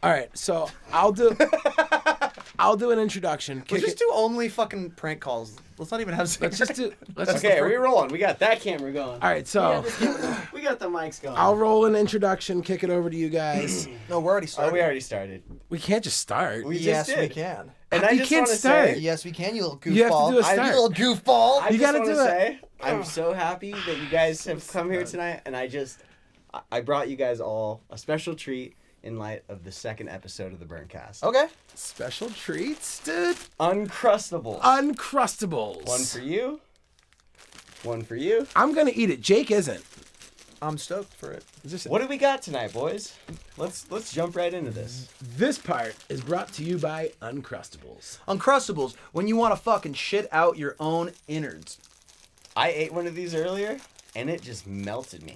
All right, so I'll do an introduction. Let's just do only fucking prank calls. Let's not even have Zinger. Okay, are we rolling? We got that camera going. All right, so We got the mics going. I'll roll an introduction, kick it over to you guys. No, we're already started. Oh, we already started. We can't just start. Yes, we can. And I You just can't want to start. say, Yes, we can, you little goofball. You have to do a start. You little goofball. I You just gotta want to do it. say, I'm so happy that you guys have come here tonight, and I brought you guys all a special treat in light of the second episode of the BVRNTCAST. Okay. Special treats, dude. Uncrustables. Uncrustables. One for you. One for you. I'm gonna eat it. Jake isn't. I'm stoked for it. What do we got tonight, boys? Let's jump right into this. This part is brought to you by Uncrustables. Uncrustables, when you want to fucking shit out your own innards. I ate one of these earlier, and it just melted me.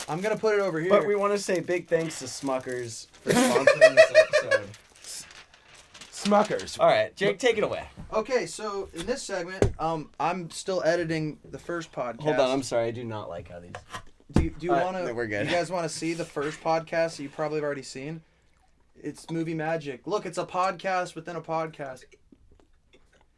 I'm going to put it over here. But we want to say big thanks to Smuckers for sponsoring this episode. Smuckers. All right, Jake, take it away. Okay, so in this segment, I'm still editing the first podcast. Hold on, I'm sorry. I do not like how these... Do you All want right, to? we're good. You guys want to see the first podcast that you probably have already seen? It's movie magic. Look, it's a podcast within a podcast.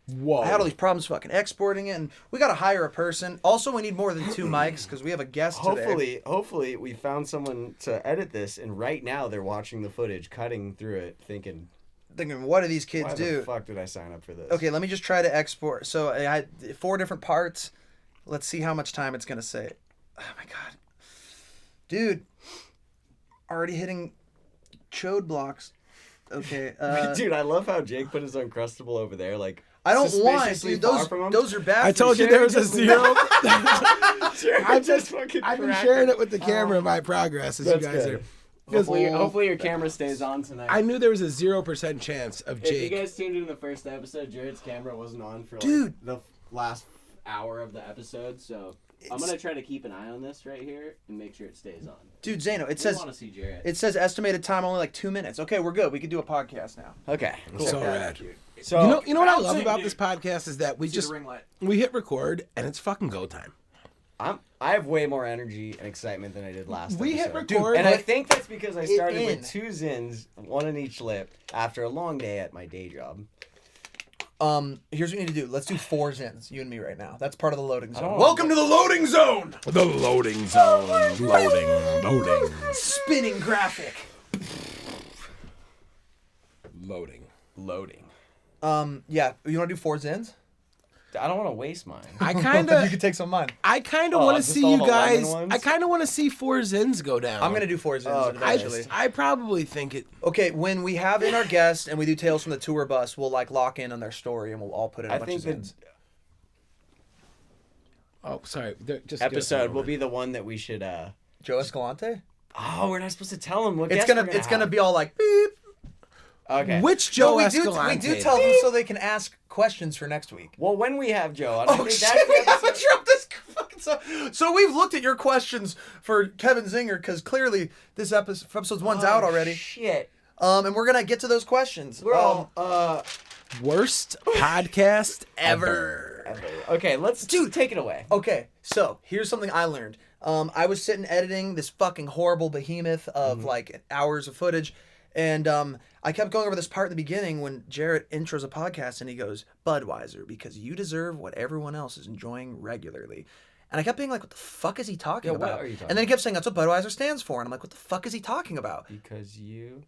Whoa. I had all these problems fucking exporting it, and we got to hire a person. Also, we need more than 2 mics because we have a guest today. Hopefully, we found someone to edit this, and right now they're watching the footage, cutting through it, thinking, What do these kids why do? the fuck did I sign up for this? Okay, let me just try to export. So I had 4 different parts. Let's see how much time it's going to say. Oh my God. Dude, already hitting chode blocks. Okay. Dude, I love how Jake put his Uncrustable over there, like, I don't want, suspiciously dude. far from him. Those are bad. I told you there was a zero. I've I've been sharing it with the camera in my progress as you That's guys good. are. Hopefully your camera stays on tonight. I knew there was a 0% chance of If Jake. you guys tuned in the first episode, Jared's camera wasn't on for Dude. the last hour of the episode, so I'm gonna try to keep an eye on this right here and make sure it stays on. Dude, Zano, I want to see Jared. it says estimated time only like 2 minutes. Okay, we're good. We can do a podcast now. Okay, Cool. So rad. So You know what I love about this podcast is that we See just the ring light. we hit record and it's fucking go time. I have way more energy and excitement than I did last We hit episode. record, and I but think that's because I started in. with 2 Zins, one in each lip, after a long day at my day job. Here's what we need to do. Let's do 4 Zins, you and me right now. That's part of the loading zone. Oh. Welcome to the loading zone. the loading zone, loading, Spinning graphic. loading. Yeah, you want to do 4 Zins? I don't want to waste mine. I kind You of, can take some of mine. I kind of Oh, want to just see all you the lemon guys. ones? I kind of want to see 4 Zins go down. I'm gonna do 4 Zins Oh, eventually. I probably think it. Okay, when we have in our guests and we do Tales from the Tour Bus, we'll like lock in on their story and we'll all put in a I bunch think of the Zins. Oh, sorry. Just episode will be the one that we should. Joe Escalante? Oh, we're not supposed to tell him what. It's guest gonna we're gonna have. be all like beep. Okay. Which Joe No, we Escalante? do tell them so they can ask questions for next week. Well, when we have Joe, I Oh think shit! that's We the haven't episode. dropped this fucking stuff. So we've looked at your questions for Kevin Zinger because clearly this episode's one's out already. Shit. And we're gonna get to those questions. We're all Worst podcast ever. Okay, let's take it away. Okay, so here's something I learned. I was sitting editing this fucking horrible behemoth of like hours of footage, and I kept going over this part in the beginning when Jarrett intros a podcast and he goes, Budweiser, because you deserve what everyone else is enjoying regularly. And I kept being like, what the fuck is he talking Yeah, what about? are you talking And then he kept saying, that's what Budweiser stands for. And I'm like, what the fuck is he talking about? Because you,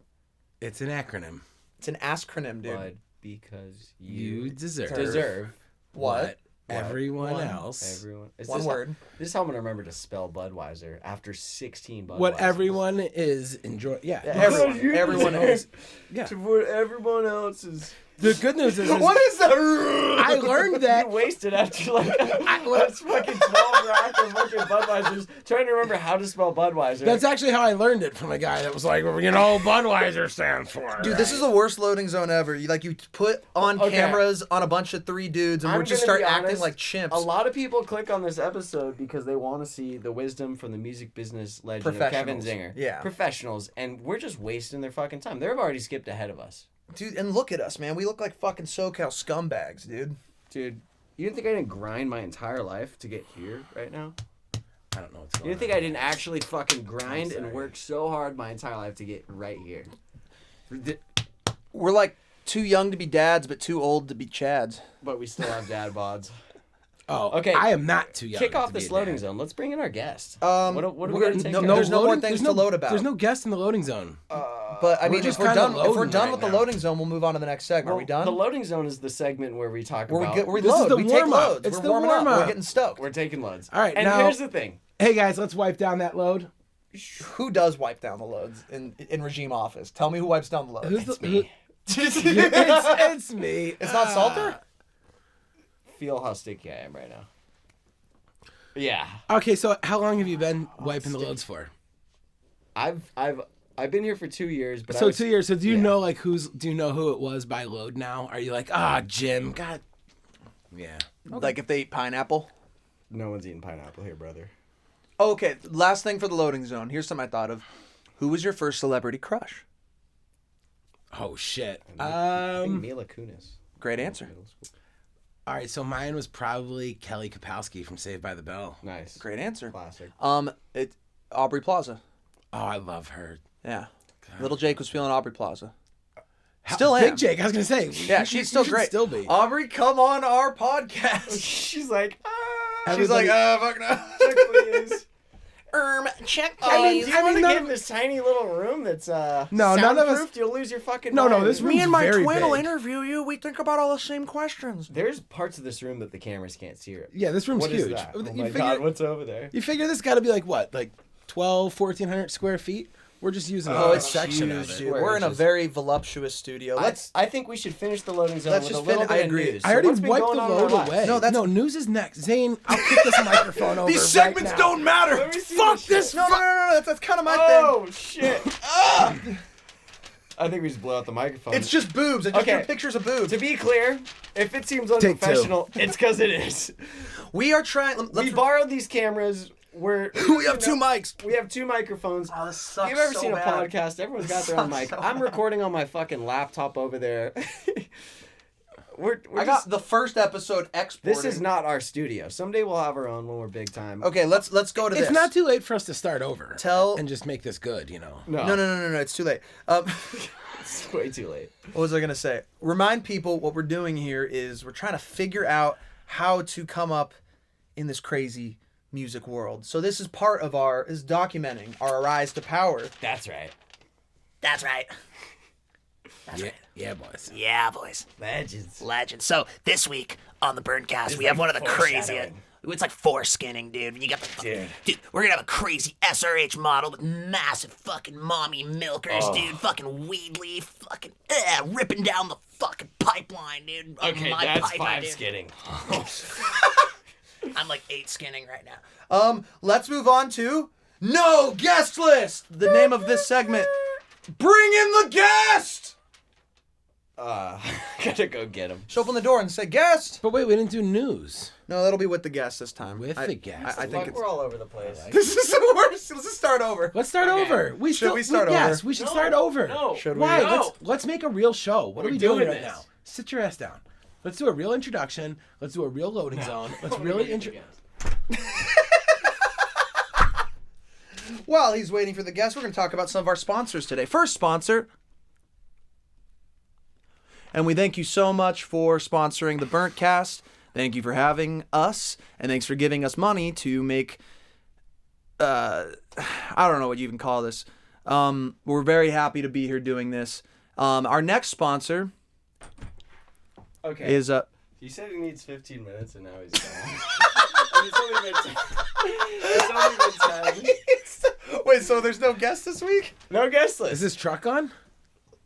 It's an acronym. It's an acronym, dude. Bud, because You deserve deserve What? everyone else. everyone. One word. This is how I'm gonna remember to spell Budweiser after 16 Budweisers. What everyone is enjoying. Yeah. Everyone is. Yeah. To what everyone else is. The good news is What is that? I learned that. You wasted after like that's fucking 12 rack of fucking Budweisers trying to remember how to spell Budweiser. That's actually how I learned it from a guy that was like, you know, Budweiser stands for. Dude, this is the worst loading zone ever. You put on Okay. cameras on a bunch of 3 dudes and I'm we just gonna start be acting honest, like chimps. A lot of people click on this episode because they want to see the wisdom from the music business legend of Kevin Professionals. Zinger. Yeah. Professionals, and we're just wasting their fucking time. They've already skipped ahead of us. Dude, and look at us, man. We look like fucking SoCal scumbags, dude. Dude, you didn't think I didn't grind my entire life to get here right now? I don't know what's You going didn't think I didn't actually fucking grind and work so hard my entire life to get right here? We're like too young to be dads, but too old to be chads. But we still have dad bods. Oh, Okay. I am not too young. Kick off to be this a loading dad. zone. Let's bring in our guest. What are we we're going to gonna- take? no, care there's of? no more loading- things there's to load about. There's no guest in the loading zone. But I mean, just if we're kinda done, if we're loading done right with the now. loading zone, we'll move on to the next segment. Are we done? The loading zone is the segment where we talk we about. we This is load. the We take warm-up. loads. It's We're the warming up. warm-up. We're getting stoked. We're taking loads. All right, and now- here's the thing. Hey guys, let's wipe down that load. Who does wipe down the loads in regime office? Tell me who wipes down the loads. Who's me. it's me. It's not Salter? Feel how sticky I am right now. Yeah, Okay, so how long have you been wiping the loads for? I've been here for 2 years, but So 2 years. So do you yeah. know like do you know who it was by load now? Are you like, Jim, God, yeah. Like if they eat pineapple? No one's eating pineapple here, brother. Okay, last thing for the loading zone. Here's something I thought of. Who was your first celebrity crush? Oh shit. I think Mila Kunis. Great answer. Middle school. All right, so mine was probably Kelly Kapowski from Saved by the Bell. Nice. Great answer. Classic. It Aubrey Plaza. Oh, I love her. Yeah. Little Jake was feeling Aubrey Plaza. Still am. Big Jake, I was gonna say. Yeah, you she's should still great. Still be. Aubrey, come on our podcast. She's like, She's like, Everybody- fuck no. check please. Check Do you want to none get of- this tiny little room that's No, none of us- soundproofed? You'll lose your fucking No, mind. this Me and my Very twin will big. interview you. We think about all the same questions. There's parts of this room that the cameras can't see. Yeah, this room's What is huge. that? Oh You my figure- god, what's over there? You figure this got to be like what, like 1,400 square feet? We're just using a it's section of huge, it. dude. We're in a inches. very voluptuous studio. I think we should finish the loading zone Let's with just a little fin- I bit agree. of news. I already what's been wiped going the on in our load lives? away. No, that's- news is next. Zane, I'll kick this microphone over. These right segments now. don't matter. Let me see Fuck this this. shit. No. That's kind of my Oh shit! Ah! I think we just blew out the microphone. thing. It's just boobs. I just Okay. drew pictures of boobs. to be clear, if it seems two. unprofessional, it's because it is. We are trying. We borrowed these cameras. We have two mics. We have two microphones. Oh, this If sucks. you've ever so seen a bad. podcast, everyone's got their own Sucks mic. so I'm bad. recording on my fucking laptop over there. we're I just, got the first episode exported. this is not our studio. Someday we'll have our own when we're big time. Okay, let's go to this. It's not too late for us to start over. Tell- and just make this good, you know. No. It's too late. It's way too late. What was I gonna say? Remind people what we're doing here is we're trying to figure out how to come up in this crazy music world. So this is part of is documenting our rise to power. That's right. That's right. Yeah, boys. Yeah, boys. Legends. Legend. So this week on the Burncast, It's we have like one of the craziest. foreshadowing. It's like foreskinning, dude. You got the Dude. We're gonna have a crazy SRH model with massive fucking mommy milkers, dude. Fucking weed leaf, fucking ripping down the fucking pipeline, dude. of Okay, my that's pipeline, 5 dude. skidding. I'm like 8 skinning right now. Let's move on to No Guest List. The name of this segment. Bring in the guest. Gotta go get him. Show up on the door and say guest. But wait, we didn't do news. No, that'll be with the guest this time. With the guest. I think Fuck, it's. we're all over the place. This is the worst. Let's just start over. Let's start Okay. over. We Should we still- start Yes, over? we should No, start over. no. Should we? Why? No. Let's make a real show. What are We're we doing doing right this. now? Sit your ass down. Let's do a real introduction. Let's do a real loading zone. Let's really While he's waiting for the guest, we're going to talk about some of our sponsors today. First sponsor, and we thank you so much for sponsoring the Burntcast. Thank you for having us, and thanks for giving us money to make, I don't know what you even call this. We're very happy to be here doing this. Our next sponsor Okay. is... He said he needs 15 minutes and now he's gone. And it's only been 10. It's only been 10. Wait, so there's no guest this week? No guest list. Is his truck on?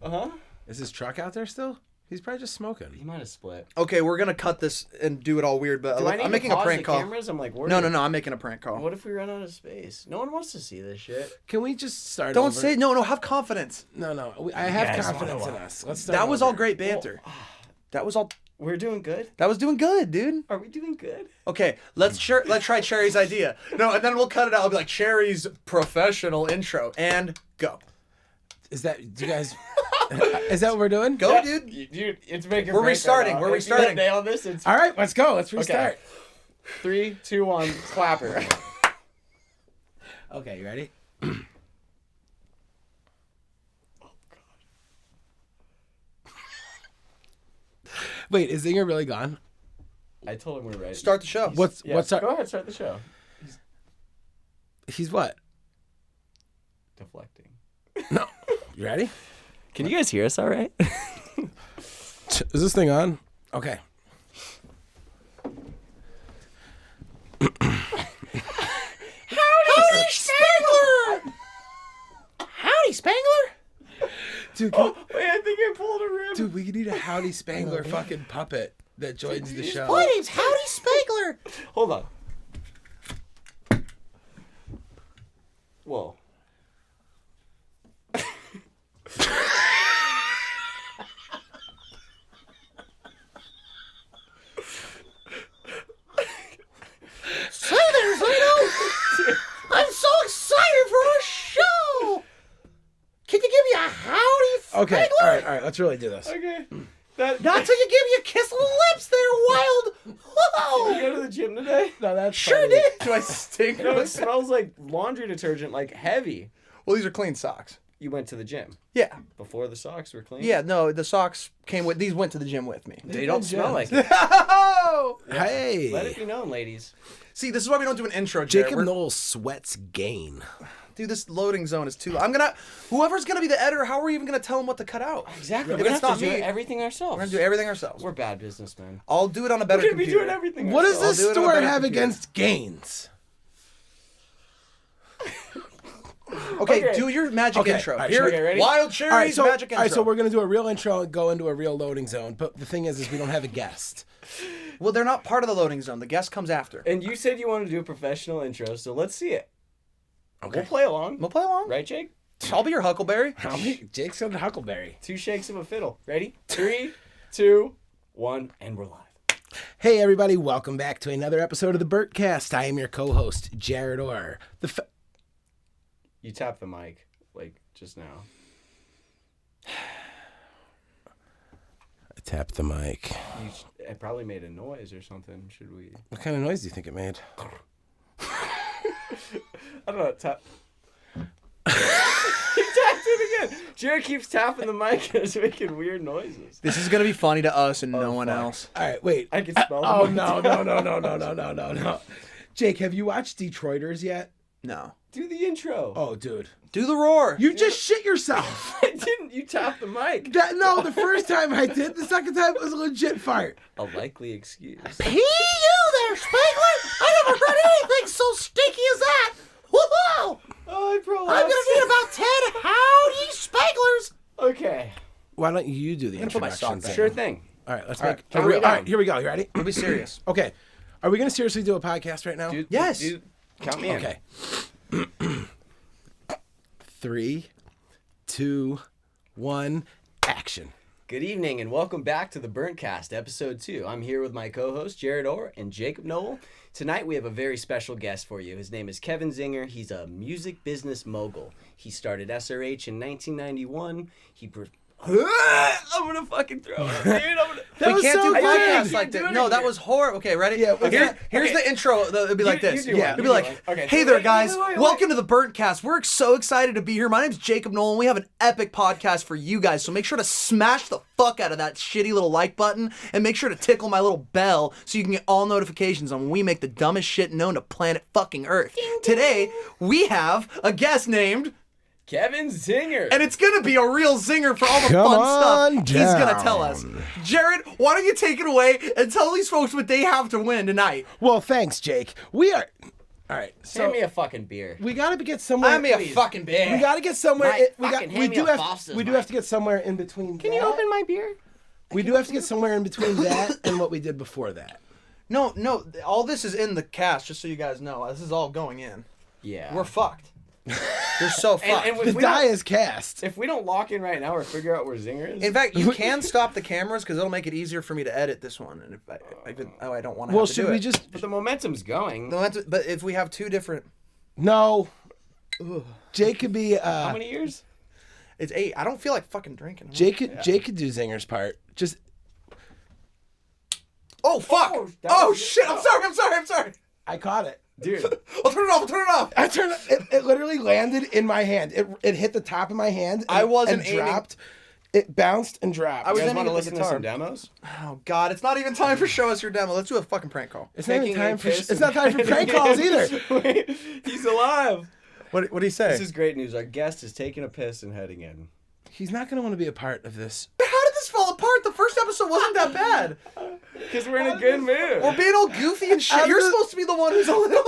Uh-huh. Is his truck out there still? He's probably just He smoking. might have split. Okay, we're going to cut this and do it all weird, but Do I need I'm to making a pause prank the call. cameras? I'm like, where No, I'm making a prank call. What if we run out of space? No one wants to see this shit. Can we just start Don't over? say no. Have confidence. No. I have guys confidence wanna in us. Let's start That was over. all great banter. That was all. We're doing good? That was doing good, dude. Are we doing good? Okay, let's try Cherry's idea. No, and then we'll cut it out. I'll be like Cherry's professional intro and go. Is that, do you guys, is that what we're doing? Go, dude. Dude, it's making We're restarting, we're restarting. Nail this. It's All right, let's go. Let's restart. 3, 2, 1, clapper. Okay, you ready? Wait, is Zinger really gone? I told him we're ready. Start the show. What's our... Go ahead, start the show. He's what? Deflecting. No. You ready? Can you guys hear us all right? Is this thing on? Okay. Howdy, Spangler! Howdy, Spangler! Dude, Wait, I think I pulled a rib. dude, we need a Howdy Spangler fucking puppet that joins the show. My name's Howdy Spangler. Hold on. Whoa. Say there, Zeno! I'm so excited for our show! Can you give me a howdy, Okay, Spangler? all right, let's really do this. Okay. That, Not till you give me a kiss on the lips there, Wild! Did you Whoa! go to the gym today? No, that's Sure funny. did! Do I stink? No, it smells like laundry detergent, like heavy. Well, these are clean socks. You went to the gym Yeah. before the socks were clean? Yeah, no, the socks came with, these went to the gym with me. They don't smell like it. Oh! Hey. Let it be known, ladies. See, this is why we don't do an intro, Jared. Jacob We're- Knoll sweats gain. Dude, this loading zone is too. Whoever's gonna be the editor, how are we even gonna tell them what to cut out? Exactly. If We're it's gonna not have to do me, everything ourselves. we're gonna do everything ourselves. We're bad businessmen. I'll do it on a better We're gonna be computer. doing everything What does ourselves. this I'll do it on a store better have computer. against gains? Okay, Okay. do your magic Okay, intro. all right, Here, okay, ready? Wild Cherries All right, so, magic intro. all right, so we're going to do a real intro and go into a real loading zone. But the thing is we don't have a guest. Well, they're not part of the loading zone. The guest comes after. And you said you wanted to do a professional intro, so let's see it. Okay. We'll play along. We'll play along. Right, Jake? I'll be your Huckleberry. Jake's on the Huckleberry. 2 shakes of a fiddle. Ready? 3, 2, 1, and we're live. Hey, everybody. Welcome back to another episode of the BVRNTCAST. I am your co-host, Jared Orr. You tapped the mic, like, just now. I tapped the mic. It probably made a noise or something. Should we? What kind of noise do you think it made? I don't know. Tap. He tapped it again. Jared keeps tapping the mic and it's making weird noises. This is gonna be funny to us and no one fuck. else. All right, wait. I can smell Oh, the mic. no. Jake, have you watched Detroiters yet? No. Do the intro. Oh, dude. Do the roar. You just shit yourself. I didn't. You tapped the mic. No, the first time I did. The second time it was a legit fart. A likely excuse. Pee you there, Spangler! I never heard anything so stinky as that! Woohoo! Oh, I prolapsed. I'm gonna need about 10 howdy Spanglers! Okay. Why don't you do the gonna put my introduction? socks on. Sure thing. All right, let's All make. right, a count real, me all down. right, here we go. You ready? We'll be serious. Okay. Are we gonna seriously do a podcast right now? Yes. Count me in. Okay. 3, 2, 1, action. Good evening and welcome back to the BVRNTCAST, episode 2. I'm here with my co-host Jared Orr and Jacob Knoll. Tonight we have a very special guest for you. His name is Kevin Zinger. He's a music business mogul. He started SRH in 1991. I'm gonna fucking throw it, dude. That We was can't so do good. podcasts like Can't that. do it No, that here. was horrible. Okay, ready? Yeah, Here's the intro. It'd be like this. you do one. It'd be You do like, one. Okay, hey so there, wait, guys. wait. Welcome to the BVRNTCAST. We're so excited to be here. My name's Jacob Knoll, and we have an epic podcast for you guys. So make sure to smash the fuck out of that shitty little like button, and make sure to tickle my little bell so you can get all notifications on when we make the dumbest shit known to planet fucking Earth. Today, we have a guest named... Kevin Zinger. And it's gonna be a real zinger for all the Come fun on stuff he's gonna tell down. us. Jared, why don't you take it away and tell these folks what they have to win tonight? Well, thanks, Jake. We are. All right. Hand So me a fucking beer. we got to get somewhere. Buy me a please. fucking beer. We got to get somewhere. Mike, we fucking hand me do a have. Foster's, We do Mike. have to get somewhere in between. Can you open my beer? We do have to get somewhere in between that and what we did before that. No, all this is in the cast, just so you guys know. This is all going in. Yeah. We're fucked. You're so fucked. And The die is cast. if we don't lock in right now or figure out where Zinger is, In fact, you can stop the cameras because it'll make it easier for me to edit this one. And if I don't want to. Well, have to should do we it. just? but the momentum's going. But if we have two different, No. Jake could be. How many years? it's 8. I don't feel like fucking drinking. Jake could do Zinger's part. Just. Oh fuck! Oh, that Oh was- shit! I'm sorry. I caught it. Dude. I'll turn it off. I turned it literally landed in my hand. It hit the top of my hand. I wasn't and aiming. dropped. It bounced and dropped. I was You guys in want to the listen to guitar. some demos? Oh God, it's not even time for show us your demo. Let's do a fucking prank call. It's not even Taking a time for. piss It's not time for prank calls either. Wait, he's alive. What did he say? This is great news. Our guest is taking a piss and heading in. He's not gonna want to be a part of this. How did this fall apart? The first episode wasn't that bad. Because we're in a good mood. We're being all goofy and shit. How You're did supposed to be the one who's a little.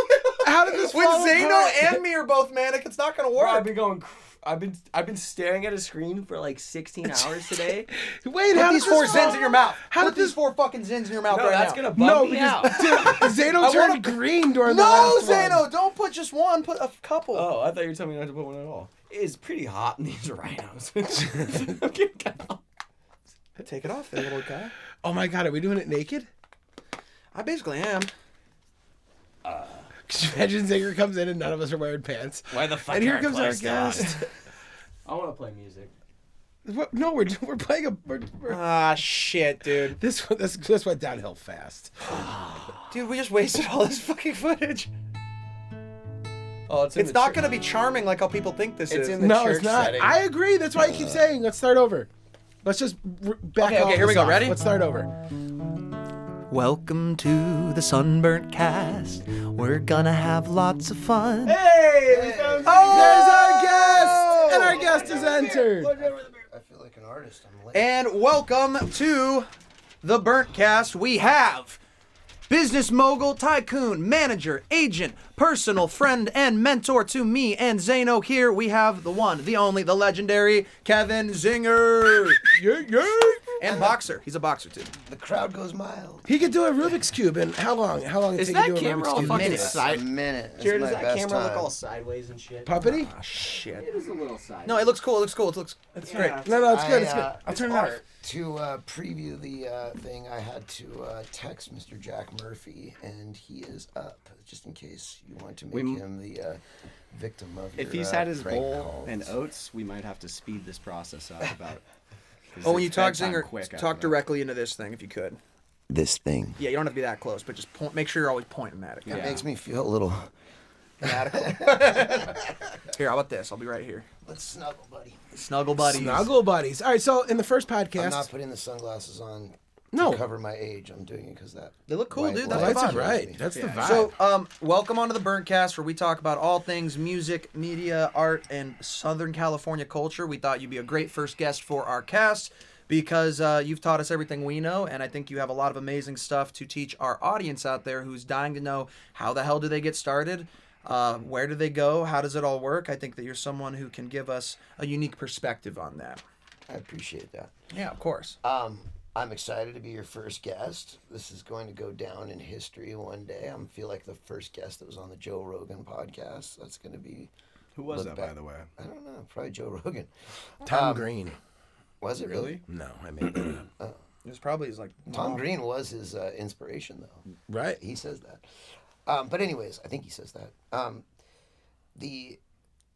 How did this When fall Zeno apart? and me are both manic, it's not gonna Bro, I've work. been going. I've been staring at a screen for like 16 hours today. Wait, Put how these did four this fall- zins in your mouth. How Put did these this? 4 fucking zins in your mouth No, right that's now. gonna bum No, me because out. dude, Zeno I turned wanna- green during the No, last Zeno, one. don't put just one. Put a couple. Oh, I thought you were telling me not to put one at all. It's pretty hot in these rhinos. I'm getting kind of- Take it off, there, little guy. Oh my God, are we doing it naked? I basically am. Could you imagine Zinger comes in and none of us are wearing pants? Why the fuck? And here are comes our clothes guest. on? I want to play music. What? No, we're playing a. We're, Ah, shit, dude. this went downhill fast. Dude, we just wasted all this fucking footage. Oh, It's not gonna be charming like how people think this It's is. in the No, church it's not. setting. I agree. That's why I keep saying let's start over. Let's just back Okay, all here we this go. off. Ready? Let's start over. Welcome to the Sunburnt Cast. We're gonna have lots of fun. Hey! There's our guest, and our guest has entered. I feel like an artist. I'm late. And welcome to the Burnt Cast. We have business mogul, tycoon, manager, agent, personal friend, and mentor to me and Zeno. Here we have the one, the only, the legendary Kevin Zinger. And boxer. He's a boxer too. The crowd goes mild. He could do a Rubik's cube in how long? How long? Is it take that you to do a camera Rubik's all cube? fucking Minutes. side? A minute. That's Jared, my does that best camera look time. all sideways and shit? Puppety? Shit. It is a little sideways. No, it looks cool. It looks cool. It looks. It's great. No, it's good. It's I, good. I'll turn it off. To preview the thing, I had to text Mr. Jack Murphy, and he is up, just in case you want to make him the victim of If your, he's had his prank bowl calls. and oats, we might have to speed this process up about. Oh, when you talk, bedtime Zinger, quick after talk that. directly into this thing if you could. This thing. Yeah, you don't have to be that close, but just point, make sure you're always pointing at it. It makes me feel a little... Fanatical. Here, how about this? I'll be right here. Let's snuggle, buddy. Snuggle buddies. Snuggle buddies. All right, so in the first I'm podcast, not putting the sunglasses on No. to cover my age. I'm doing it because that... They look cool, white dude. the That's light lights the are vibe. right. That's the vibe. So, welcome onto the Burntcast, where we talk about all things music, media, art, and Southern California culture. We thought you'd be a great first guest for our cast because you've taught us everything we know, and I think you have a lot of amazing stuff to teach our audience out there who's dying to know how the hell do they get started, where do they go, how does it all work. I think that you're someone who can give us a unique perspective on that. I appreciate that. Yeah, of course. I'm excited to be your first guest. This is going to go down in history one day. I feel like the first guest that was on the Joe Rogan podcast. That's going to be... Who was look that, by back- the way? I don't know. Probably Joe Rogan. Tom Green. Was it really? No, I made that up. It was probably his, like... Tom Green was his inspiration, though. Right. He says that. But anyways, I think he says that. The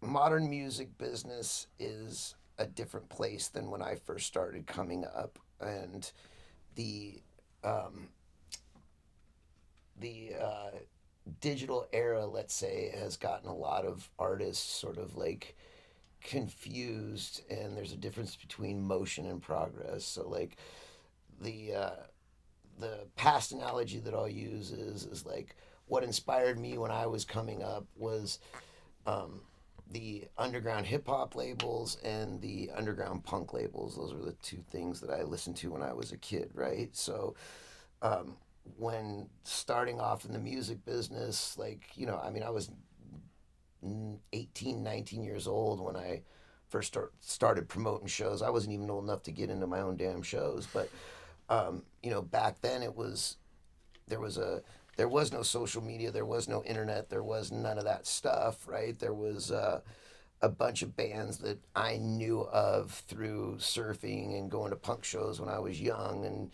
modern music business is a different place than when I first started coming up, and the digital era, let's say, has gotten a lot of artists sort of like confused, and there's a difference between motion and progress. So like the past analogy that I'll use is like what inspired me when I was coming up was the underground hip hop labels and the underground punk labels. Those were the two things that I listened to when I was a kid, right? So when starting off in the music business, like, you know, I mean, I was 18, 19 years old when I first started promoting shows. I wasn't even old enough to get into my own damn shows, but you know, back then it was, there was no social media, there was no internet, there was none of that stuff, right? There was a bunch of bands that I knew of through surfing and going to punk shows when I was young, and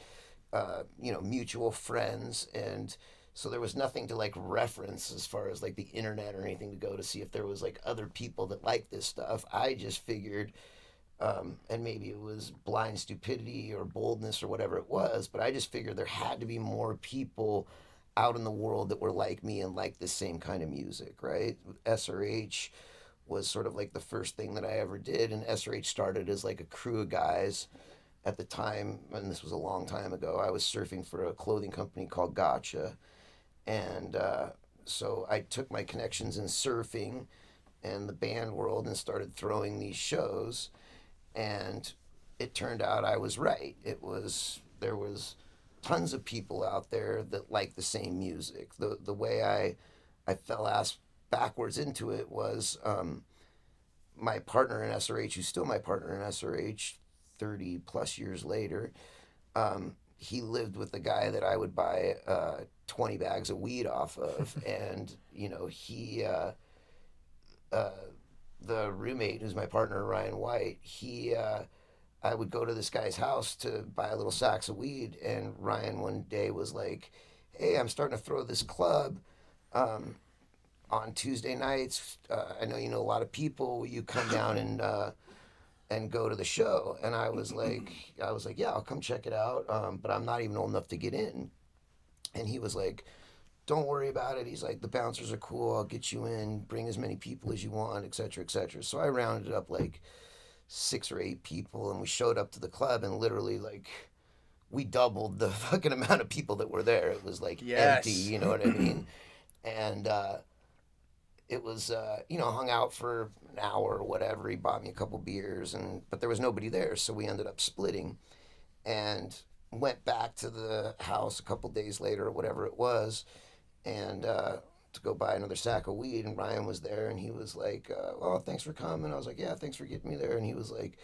you know, mutual friends, and so there was nothing to like reference as far as like the internet or anything to go to see if there was like other people that liked this stuff. I just figured, and maybe it was blind stupidity or boldness or whatever it was, but I just figured there had to be more people out in the world that were like me and like the same kind of music, right? SRH was sort of like the first thing that I ever did. And SRH started as like a crew of guys at the time, and this was a long time ago. I was surfing for a clothing company called Gotcha. And so I took my connections in surfing and the band world and started throwing these shows. And it turned out I was right. There was tons of people out there that liked the same music. The way I fell ass backwards into it was my partner in SRH, who's still my partner in SRH 30 plus years later. He lived with the guy that I would buy 20 bags of weed off of. And, you know, the roommate, who's my partner, Ryan White, I would go to this guy's house to buy a little sacks of weed. And Ryan one day was like, hey, I'm starting to throw this club on Tuesday nights. I know you know a lot of people. Will you come down and go to the show? And I was like, yeah, I'll come check it out. But I'm not even old enough to get in. And he was like, don't worry about it. He's like, the bouncers are cool. I'll get you in. Bring as many people as you want, et cetera, et cetera. So I rounded up like 6 or 8 people, and we showed up to the club, and literally like we doubled the fucking amount of people that were there. It was like empty, you know what I mean? And it was, hung out for an hour or whatever. He bought me a couple beers, but there was nobody there, so we ended up splitting and went back to the house a couple days later or whatever it was, and to go buy another sack of weed. And Ryan was there, and he was like, well, thanks for coming. I was like, yeah, thanks for getting me there. And he was like,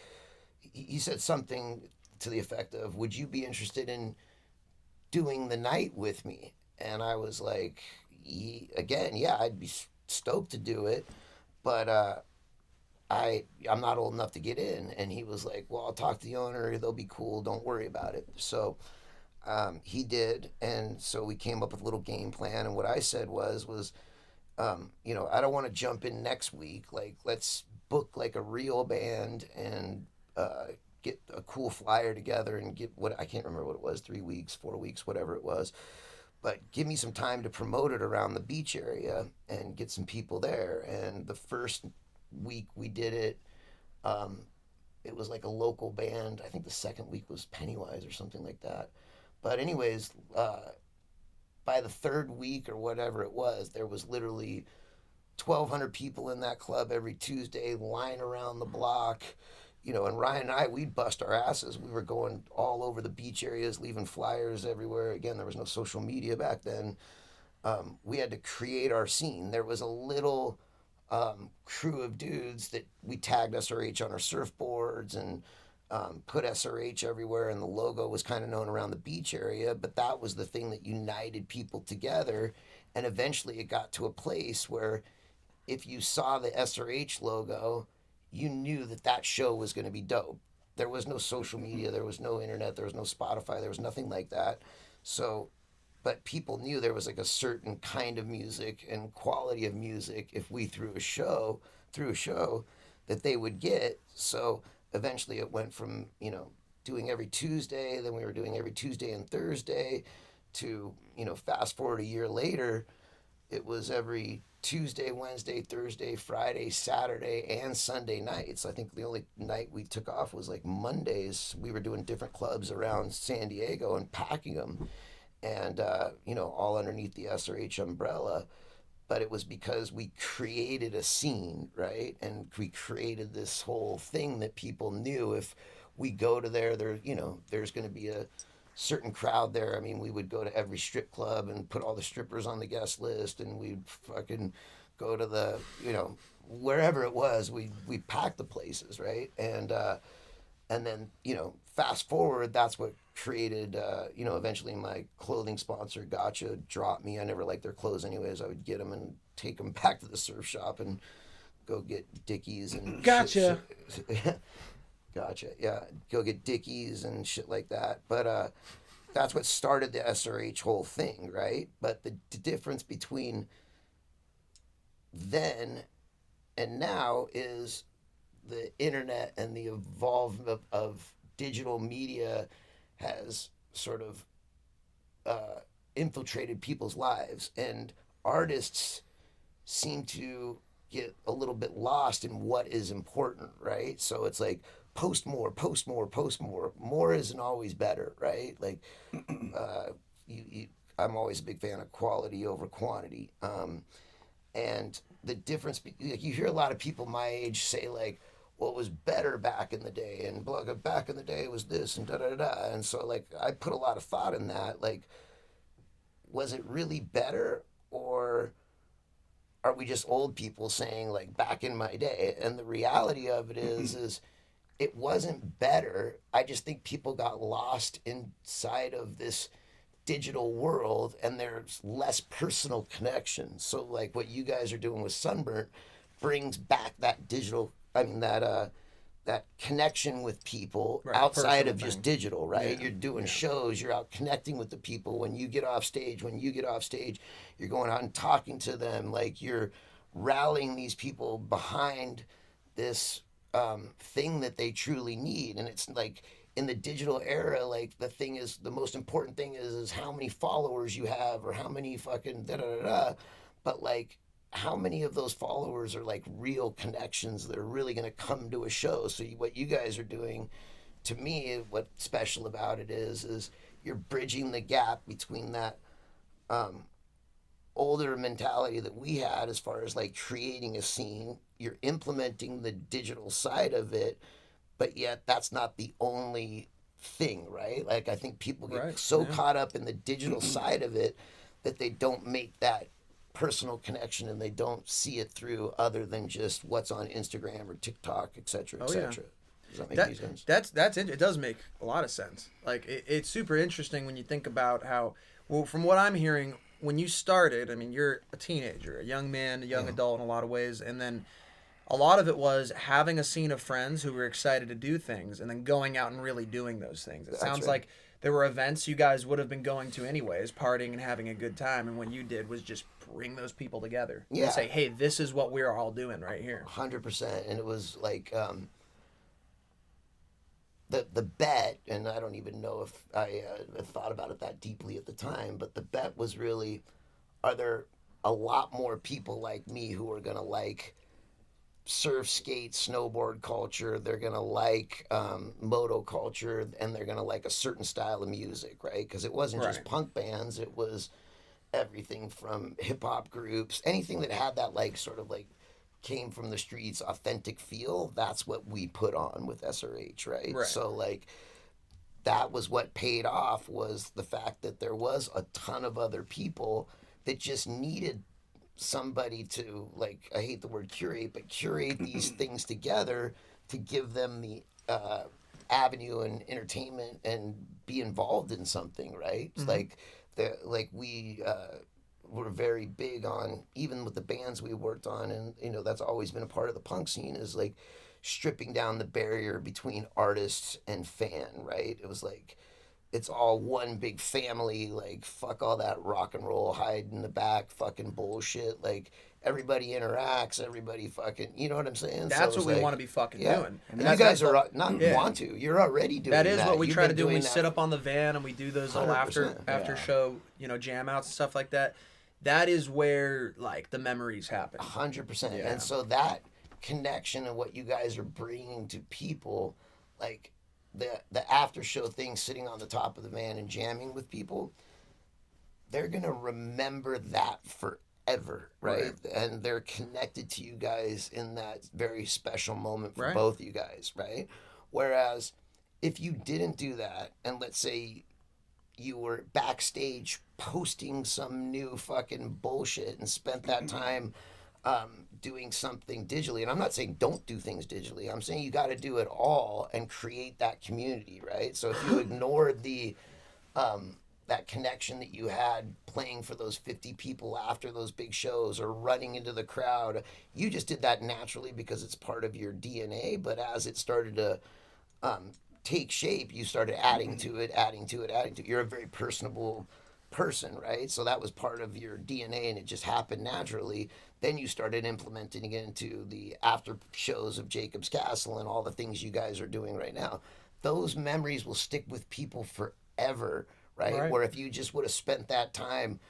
he said something to the effect of, would you be interested in doing the night with me? And I was like, yeah, I'd be stoked to do it, but I'm not old enough to get in. And he was like, well, I'll talk to the owner, they'll be cool, don't worry about it. So he did, and so we came up with a little game plan. And what I said was I don't want to jump in next week, like let's book like a real band and get a cool flyer together and get what, I can't remember what it was, 3 weeks, 4 weeks, whatever it was, but give me some time to promote it around the beach area and get some people there. And the first week we did it, it was like a local band. I think the second week was Pennywise or something like that. But anyways, by the third week or whatever it was, there was literally 1,200 people in that club every Tuesday, line around the block. And Ryan and I, we'd bust our asses. We were going all over the beach areas, leaving flyers everywhere. Again, there was no social media back then. We had to create our scene. There was a little crew of dudes that we tagged SRH on our surfboards and put SRH everywhere, and the logo was kind of known around the beach area, but that was the thing that united people together. And eventually it got to a place where if you saw the SRH logo, you knew that show was going to be dope. There was no social media, there was no internet, there was no Spotify, there was nothing like that. So, but people knew there was like a certain kind of music and quality of music if we threw a show that they would get. So eventually it went from, doing every Tuesday, then we were doing every Tuesday and Thursday, to, fast forward a year later, it was every Tuesday, Wednesday, Thursday, Friday, Saturday, and Sunday nights. I think the only night we took off was like Mondays. We were doing different clubs around San Diego and packing them, and, all underneath the SRH umbrella. But it was because we created a scene, right? And we created this whole thing that people knew if we go to there's going to be a certain crowd there. I mean, we would go to every strip club and put all the strippers on the guest list, and we'd fucking go to the, wherever it was, we packed the places, right? And then, fast forward, that's what created, eventually my clothing sponsor, Gotcha, dropped me. I never liked their clothes anyways. I would get them and take them back to the surf shop and go get Dickies and Gotcha. Gotcha. Yeah. Go get Dickies and shit like that. But that's what started the SRH whole thing, right? But the difference between then and now is the internet and the evolvement of digital media has sort of infiltrated people's lives, and artists seem to get a little bit lost in what is important, right? So it's like post more, post more, post more. More isn't always better, right? Like I'm always a big fan of quality over quantity. And the difference, like you hear a lot of people my age say like, well, it was better back in the day, and back in the day was this and da da da. And so like I put a lot of thought in that. Like, was it really better, or are we just old people saying like back in my day? And the reality of it is it wasn't better. I just think people got lost inside of this digital world, and there's less personal connection. So like what you guys are doing with Sunburnt brings back that digital, that connection with people outside of just digital, right? You're doing shows, you're out connecting with the people. When you get off stage, you're going out and talking to them, like you're rallying these people behind this thing that they truly need. And it's like, in the digital era, like the most important thing is how many followers you have, or how many fucking da da da da. But like, how many of those followers are like real connections that are really going to come to a show? So what you guys are doing, to me, what's special about it is you're bridging the gap between that older mentality that we had as far as like creating a scene. You're implementing the digital side of it, but yet that's not the only thing, right? Like I think people get caught up in the digital side of it that they don't make that personal connection, and they don't see it through other than just what's on Instagram or TikTok, et cetera, et cetera. Does that make any sense? It does make a lot of sense. Like it's super interesting when you think about how, well, from what I'm hearing, when you started, I mean, you're a teenager, a young man, a young adult in a lot of ways, and then a lot of it was having a scene of friends who were excited to do things, and then going out and really doing those things. It sounds like there were events you guys would have been going to anyways, partying and having a good time, and what you did was just bring those people together and say, hey, this is what we're all doing right here. 100%. And it was like the bet, and I don't even know if I thought about it that deeply at the time, but the bet was really, are there a lot more people like me who are going to like surf, skate, snowboard culture? They're going to like moto culture, and they're going to like a certain style of music, right? Because it wasn't just punk bands. It was everything from hip-hop groups, anything that had that like sort of like came from the streets authentic feel. That's what we put on with SRH, right? So like that was what paid off, was the fact that there was a ton of other people that just needed somebody to, like, I hate the word curate, but curate these things together to give them the avenue and entertainment and be involved in something, right? We were very big on, even with the bands we worked on, and you know that's always been a part of the punk scene, is like stripping down the barrier between artists and fan, right? It was like, it's all one big family, like fuck all that rock and roll hide in the back fucking bullshit. Like everybody interacts, everybody fucking, you know what I'm saying? That's what we want to be fucking doing. And you guys are not want to. You're already doing that. That is what we try to do when we sit up on the van and we do those little after show, you know, jam outs and stuff like that. That is where like the memories happen. 100%. And so that connection and what you guys are bringing to people, like the after show thing, sitting on the top of the van and jamming with people, they're gonna remember that forever, right? And they're connected to you guys in that very special moment for both you guys, right? Whereas if you didn't do that, and let's say you were backstage posting some new fucking bullshit and spent that time doing something digitally, and I'm not saying don't do things digitally, I'm saying you got to do it all and create that community, right? So if you ignored the that connection that you had playing for those 50 people after those big shows or running into the crowd, you just did that naturally because it's part of your DNA. But as it started to take shape, you started adding to it. You're a very personable person, right? So that was part of your DNA, and it just happened naturally. Then you started implementing it into the after shows of Jacob's Castle and all the things you guys are doing right now. Those memories will stick with people forever, right? Where if you just would have spent that time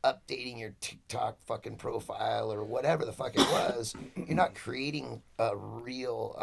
updating your TikTok fucking profile or whatever the fuck it was, you're not creating a real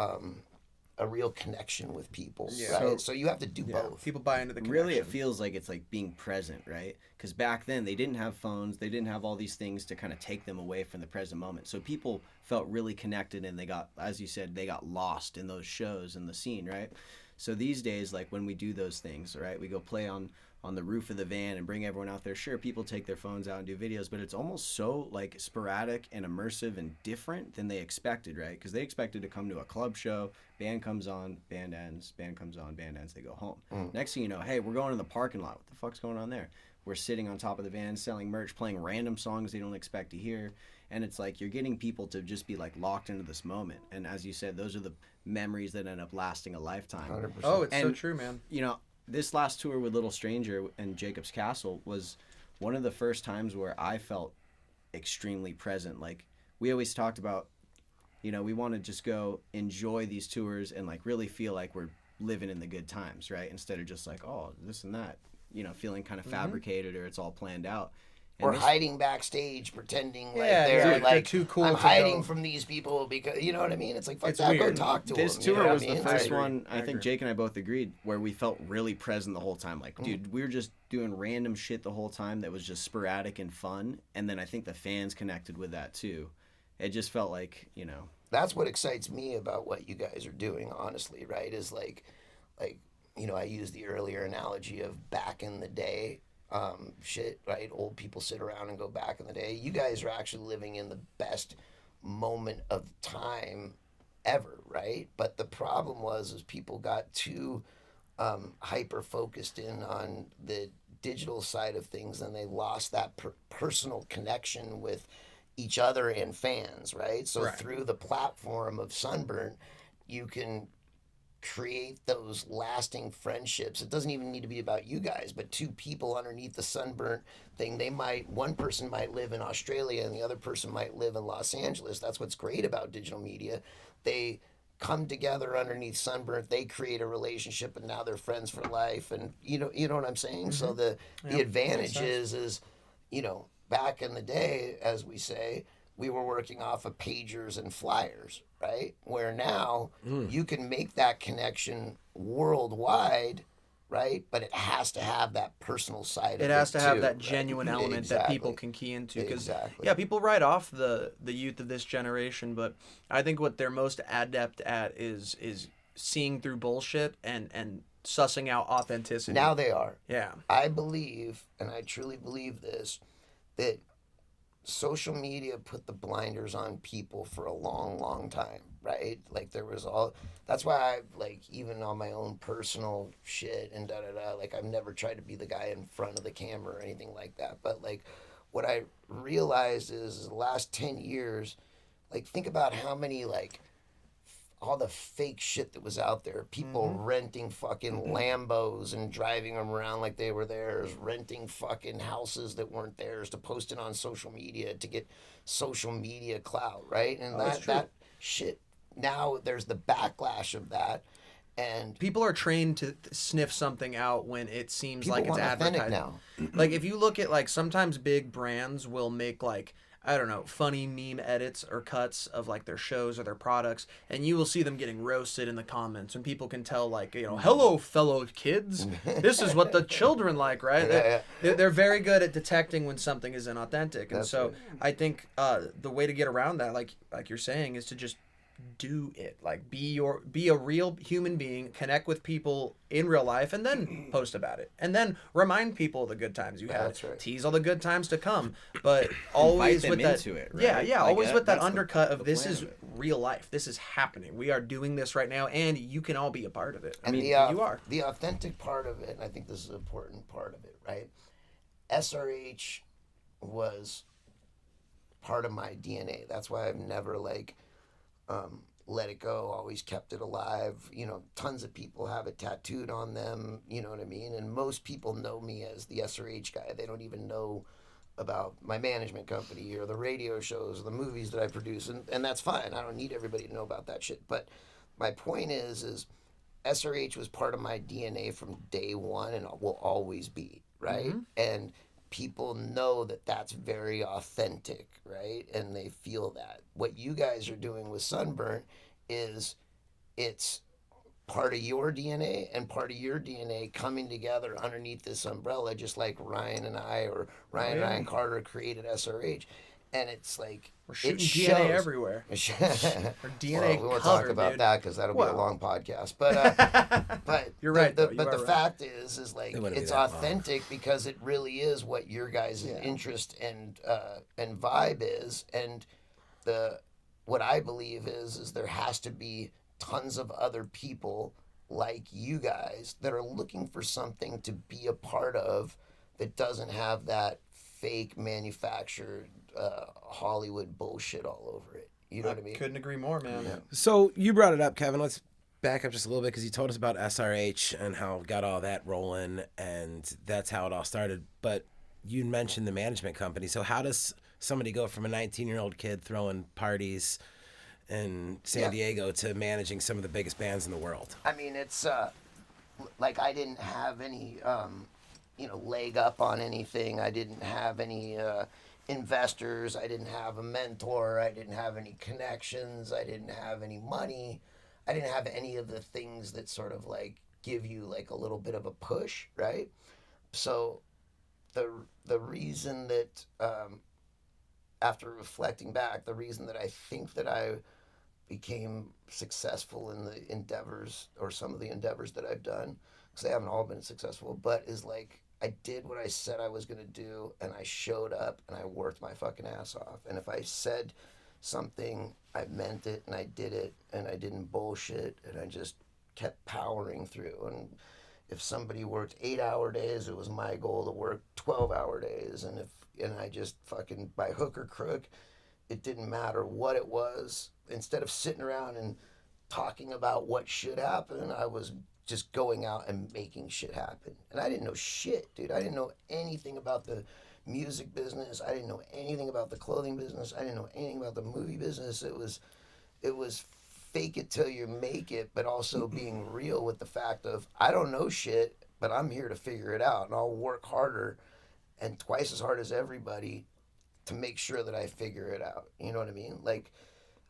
connection with people, right? So you have to do both. People buy into the connection. Really, it feels like it's like being present, right? Because back then they didn't have phones, they didn't have all these things to kind of take them away from the present moment. So people felt really connected, and they got, as you said, they got lost in those shows and the scene, right? So these days, like when we do those things, right, we go play on the roof of the van and bring everyone out there. Sure, people take their phones out and do videos, but it's almost so like sporadic and immersive and different than they expected, right? Because they expected to come to a club show, band comes on, band ends, band comes on, band ends, they go home. Next thing you know, hey, we're going in the parking lot. What the fuck's going on there? We're sitting on top of the van, selling merch, playing random songs they don't expect to hear. And it's like you're getting people to just be like locked into this moment. And as you said, those are the memories that end up lasting a lifetime. 100%. Oh, it's so true, man. You know, this last tour with Little Stranger and Jacob's Castle was one of the first times where I felt extremely present. Like, we always talked about, you know, we want to just go enjoy these tours and like really feel like we're living in the good times, right? Instead of just like, oh, this and that, you know, feeling kind of fabricated or it's all planned out. Or hiding backstage, pretending like Yeah, they're they're like too cool I'm to hiding go. from these people because you know what I mean. It's like fuck It's that, go weird. talk to This them. tour you know was what I the mean? first agree. one. I I think agree. Jake and I both agreed where we felt really present the whole time. Like, dude, we were just doing random shit the whole time that was just sporadic and fun. And then I think the fans connected with that too. It just felt like, you know. That's what excites me about what you guys are doing. Honestly, right? Is like you know, I use the earlier analogy of back in the day. Shit, right? Old people sit around and go back in the day. You guys are actually living in the best moment of time ever, right? But the problem is people got too hyper focused in on the digital side of things, and they lost that personal connection with each other and fans, right? So through the platform of Sunburn, you can create those lasting friendships. It doesn't even need to be about you guys, but two people underneath the Sunburnt thing, one person might live in Australia and the other person might live in Los Angeles. That's what's great about digital media. They come together underneath Sunburnt, they create a relationship, and now they're friends for life. And you know what I'm saying? So the advantage is, you know, back in the day, as we say, we were working off of pagers and flyers, right? Where now you can make that connection worldwide, right? But it has to have that personal side of it. It has to have too, that right? genuine element that people can key into. Because yeah, people write off the youth of this generation, but I think what they're most adept at is seeing through bullshit and sussing out authenticity. Now they are. Yeah. I believe, and I truly believe this, that social media put the blinders on people for a long, long time, right? Like that's why I like, even on my own personal shit and like I've never tried to be the guy in front of the camera or anything like that. But like what I realized is the last 10 years, like think about how many like all the fake shit that was out there. People renting fucking Lambos and driving them around like they were theirs, renting fucking houses that weren't theirs to post it on social media to get social media clout, right? And that shit, now there's the backlash of that. And people are trained to sniff something out when it seems people like it's want authentic advertising. now. Like if you look at like sometimes big brands will make like, I don't know, funny meme edits or cuts of like their shows or their products, and you will see them getting roasted in the comments, and people can tell like, you know, hello fellow kids, this is what the children like, right? They're very good at detecting when something is inauthentic, and so I think the way to get around that, like you're saying, is to just do it. Like be a real human being, connect with people in real life, and then post about it, and then remind people of the good times you had. That's right. Tease all the good times to come, but always them with that into it, right? yeah Like always with that that's undercut of the this plan is of it. real life, this is happening, we are doing this right now, and you can all be a part of it. And you are the authentic part of it, and I think this is an important part of it, right? SRH was part of my DNA. That's why I've never like let it go, always kept it alive. You know, tons of people have it tattooed on them, you know what I mean? And most people know me as the SRH guy. They don't even know about my management company or the radio shows or the movies that I produce, and that's fine. I don't need everybody to know about that shit. But my point is SRH was part of my DNA from day one and will always be, right? And people know that that's very authentic, right? And they feel that. What you guys are doing with Sunburnt is it's part of your DNA and part of your DNA coming together underneath this umbrella, just like Ryan and I, or Ryan Carter created SRH. And it's like, We're shooting it DNA shows. everywhere. Our DNA Well, we won't covered, talk about dude. that because that'll be a Well. long podcast. But You're right, though. But You the are right. fact is like It wouldn't be it's that long. authentic because it really is what your guys' interest and vibe is, and what I believe is there has to be tons of other people like you guys that are looking for something to be a part of that doesn't have that fake manufactured Hollywood bullshit all over it. You know what I mean? Couldn't agree more, man. Yeah. So you brought it up, Kevin. Let's back up just a little bit because you told us about SRH and how got all that rolling, and that's how it all started. But you mentioned the management company. So how does somebody go from a 19-year-old kid throwing parties in San Diego to managing some of the biggest bands in the world? I mean, it's like I didn't have any, leg up on anything. I didn't have any investors. I didn't have a mentor. I didn't have any connections. I didn't have any money. I didn't have any of the things that sort of like give you like a little bit of a push, right? So the reason that after reflecting back, the reason that I think that I became successful in the endeavors, or some of the endeavors that I've done, because they haven't all been successful, but is like I did what I said I was going to do, and I showed up and I worked my fucking ass off. And if I said something, I meant it, and I did it, and I didn't bullshit, and I just kept powering through. And if somebody worked 8-hour days, it was my goal to work 12-hour days. And I just fucking, by hook or crook, it didn't matter what it was. Instead of sitting around and talking about what should happen, I was just going out and making shit happen. And I didn't know shit, dude. I didn't know anything about the music business. I didn't know anything about the clothing business. I didn't know anything about the movie business. It was fake it till you make it, but also being real with the fact of I don't know shit, but I'm here to figure it out, and I'll work harder and twice as hard as everybody to make sure that I figure it out. You know what I mean? Like,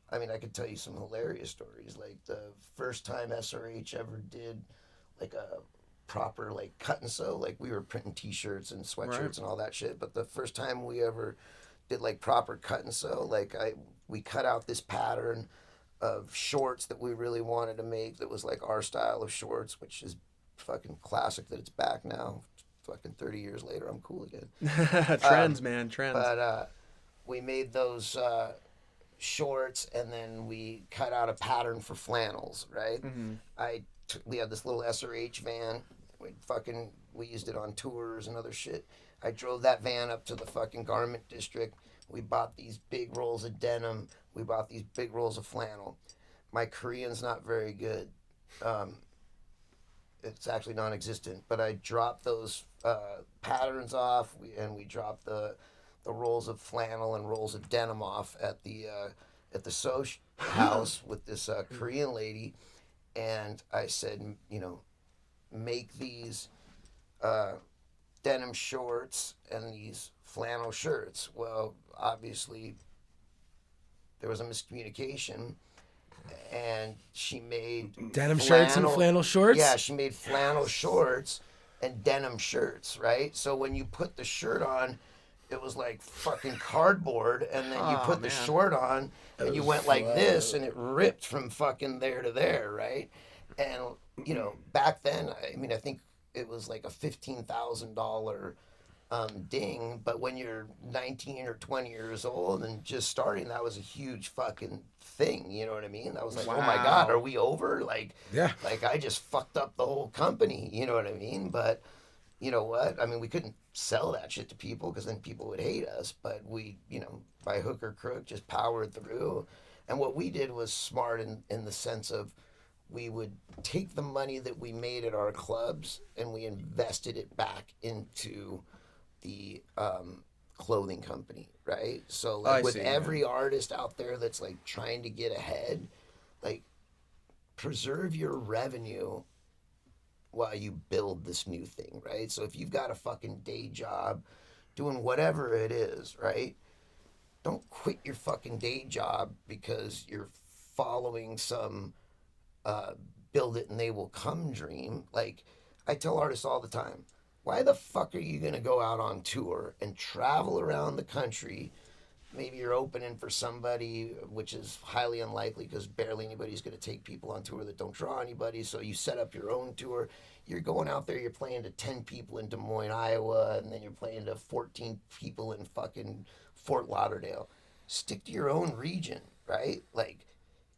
I mean, I could tell you some hilarious stories. Like the first time SRH ever did like a proper like cut and sew, like we were printing T-shirts and sweatshirts and all that shit. But the first time we ever did like proper cut and sew, like we cut out this pattern of shorts that we really wanted to make that was like our style of shorts, which is fucking classic that it's back now. Fucking 30 years later, I'm cool again. Trends, man, trends. But we made those shorts, and then we cut out a pattern for flannels, right? We had this little SRH van. We used it on tours and other shit. I drove that van up to the fucking garment district. We bought these big rolls of denim. We bought these big rolls of flannel. My Korean's not very good. It's actually non-existent, but I dropped those patterns off, and we dropped the rolls of flannel and rolls of denim off at the sew house with this Korean lady, and I said, make these denim shorts and these flannel shirts. Well, obviously, there was a miscommunication, and she made Denim shirts and flannel shorts? Yeah, she made flannel shorts and denim shirts, right? So when you put the shirt on, it was like fucking cardboard, and then you put the short on, and you went like this, and it ripped from fucking there to there, right? And, back then, I think it was like a $15,000 ding, but when you're 19 or 20 years old and just starting, that was a huge fucking thing, you know what I mean? That was like, oh my God, are we over? Like, Yeah. Like I just fucked up the whole company, you know what I mean? But you know what? I mean, we couldn't sell that shit to people because then people would hate us, but we, by hook or crook, just powered through. And what we did was smart in the sense of we would take the money that we made at our clubs and we invested it back into the clothing company, right? So like with every artist out there that's like trying to get ahead, like preserve your revenue while you build this new thing, right? So if you've got a fucking day job doing whatever it is, right? Don't quit your fucking day job because you're following some build it and they will come dream. Like, I tell artists all the time, why the fuck are you going to go out on tour and travel around the country? Maybe you're opening for somebody, which is highly unlikely because barely anybody's going to take people on tour that don't draw anybody. So you set up your own tour. You're going out there, you're playing to 10 people in Des Moines, Iowa, and then you're playing to 14 people in fucking Fort Lauderdale. Stick to your own region, right? Like,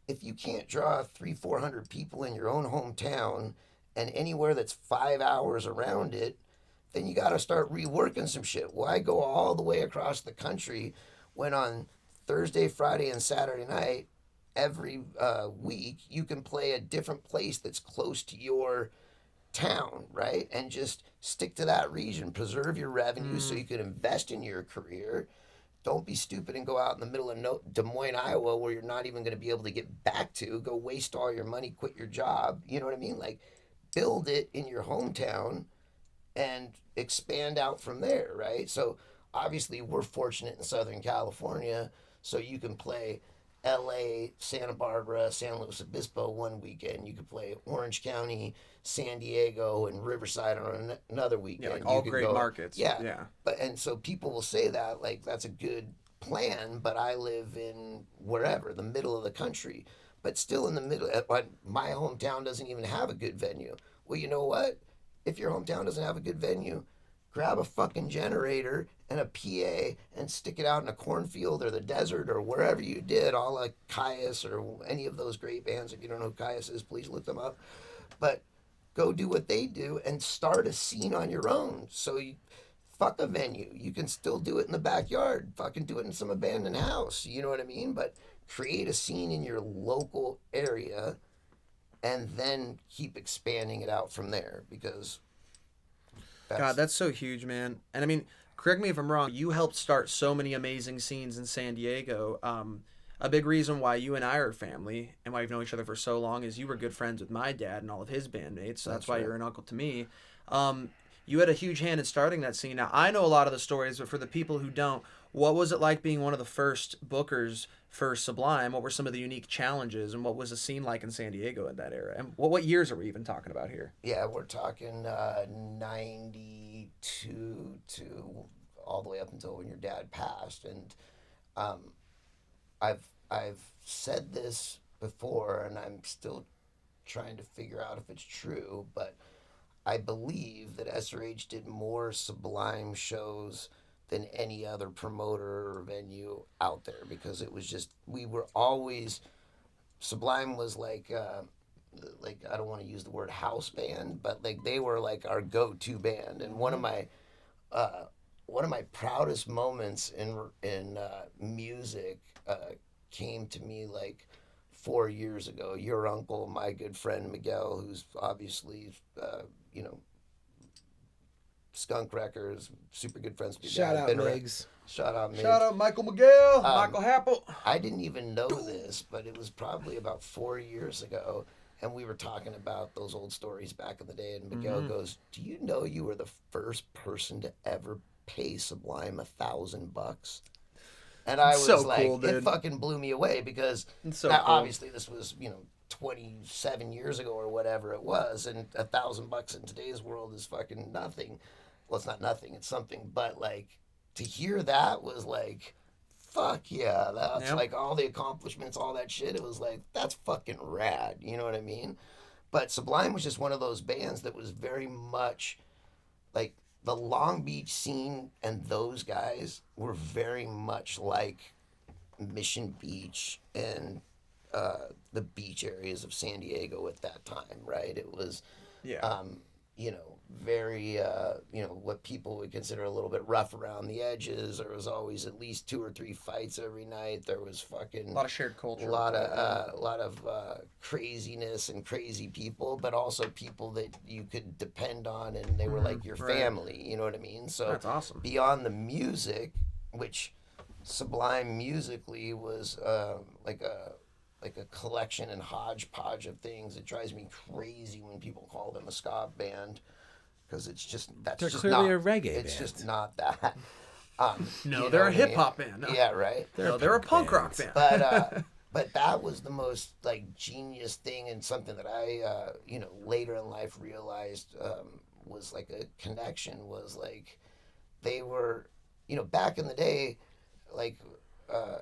if you can't draw 300-400 people in your own hometown and anywhere that's 5 hours around it, then you got to start reworking some shit. Why go all the way across the country when on Thursday, Friday, and Saturday night, every week, you can play a different place that's close to your town, right? And just stick to that region. Preserve your revenue so you can invest in your career. Don't be stupid and go out in the middle of Des Moines, Iowa, where you're not even going to be able to get back to. Go waste all your money, quit your job. You know what I mean? Like, build it in your hometown and expand out from there, right? So obviously we're fortunate in Southern California, so you can play LA, Santa Barbara, San Luis Obispo one weekend. You could play Orange County, San Diego, and Riverside on another weekend. Yeah, like all you could great go, markets. Yeah. But and so people will say that like that's a good plan, but I live in wherever, the middle of the country. But still in the middle, my hometown doesn't even have a good venue. Well, you know what? If your hometown doesn't have a good venue, grab a fucking generator and a PA and stick it out in a cornfield or the desert or wherever you did, all like Caius or any of those great bands. If you don't know who Caius is, please look them up. But go do what they do and start a scene on your own. So you fuck a venue. You can still do it in the backyard. Fucking do it in some abandoned house. You know what I mean? But create a scene in your local area and then keep expanding it out from there because God, that's so huge, man. And I mean, correct me if I'm wrong, you helped start so many amazing scenes in San Diego. A big reason why you and I are family and why we've known each other for so long is you were good friends with my dad and all of his bandmates. So that's why right. you're an uncle to me. You had a huge hand in starting that scene. Now, I know a lot of the stories, but for the people who don't, what was it like being one of the first bookers for Sublime? What were some of the unique challenges, and what was the scene like in San Diego at that era? And what years are we even talking about here? Yeah, we're talking 92 to all the way up until when your dad passed. And I've said this before, and I'm still trying to figure out if it's true, but I believe that SRH did more Sublime shows than any other promoter or venue out there because it was just, we were always, Sublime was like I don't want to use the word house band, but like they were like our go-to band. And one of my proudest moments in music came to me like 4 years ago. Your uncle, my good friend Miguel, who's obviously Skunk Records, super good friends with your Shout dad. out Been around- Miggs. Shout out Miggs. Shout out Michael Miguel, Michael Happel. I didn't even know this, but it was probably about 4 years ago, and we were talking about those old stories back in the day, and Miguel goes, "Do you know you were the first person to ever pay Sublime $1,000?" And I was So like, cool, dude. it fucking blew me away because It's so now, cool. obviously this was 27 years ago or whatever it was, and $1,000 in today's world is fucking nothing. Well, it's not nothing; it's something, but like to hear that was like, fuck yeah, that's Yep. like all the accomplishments, all that shit. It was like, that's fucking rad. You know what I mean? But Sublime was just one of those bands that was very much like the Long Beach scene, and those guys were very much like Mission Beach and the beach areas of San Diego at that time, right? It was, very, what people would consider a little bit rough around the edges. There was always at least 2 or 3 fights every night. There was fucking A lot of shared culture. a lot of craziness and crazy people, but also people that you could depend on, and they were like your right. family. You know what I mean? So That's awesome. beyond the music, which Sublime musically was like a collection and hodgepodge of things. It drives me crazy when people call them a ska band because it's just They're clearly not, a reggae it's band. just not that. No, you they're know a what I mean? hip hop band. No. Yeah, right. No, they're a punk rock band. But that was the most like genius thing, and something that I later in life realized was like a connection. Was like they were, back in the day, like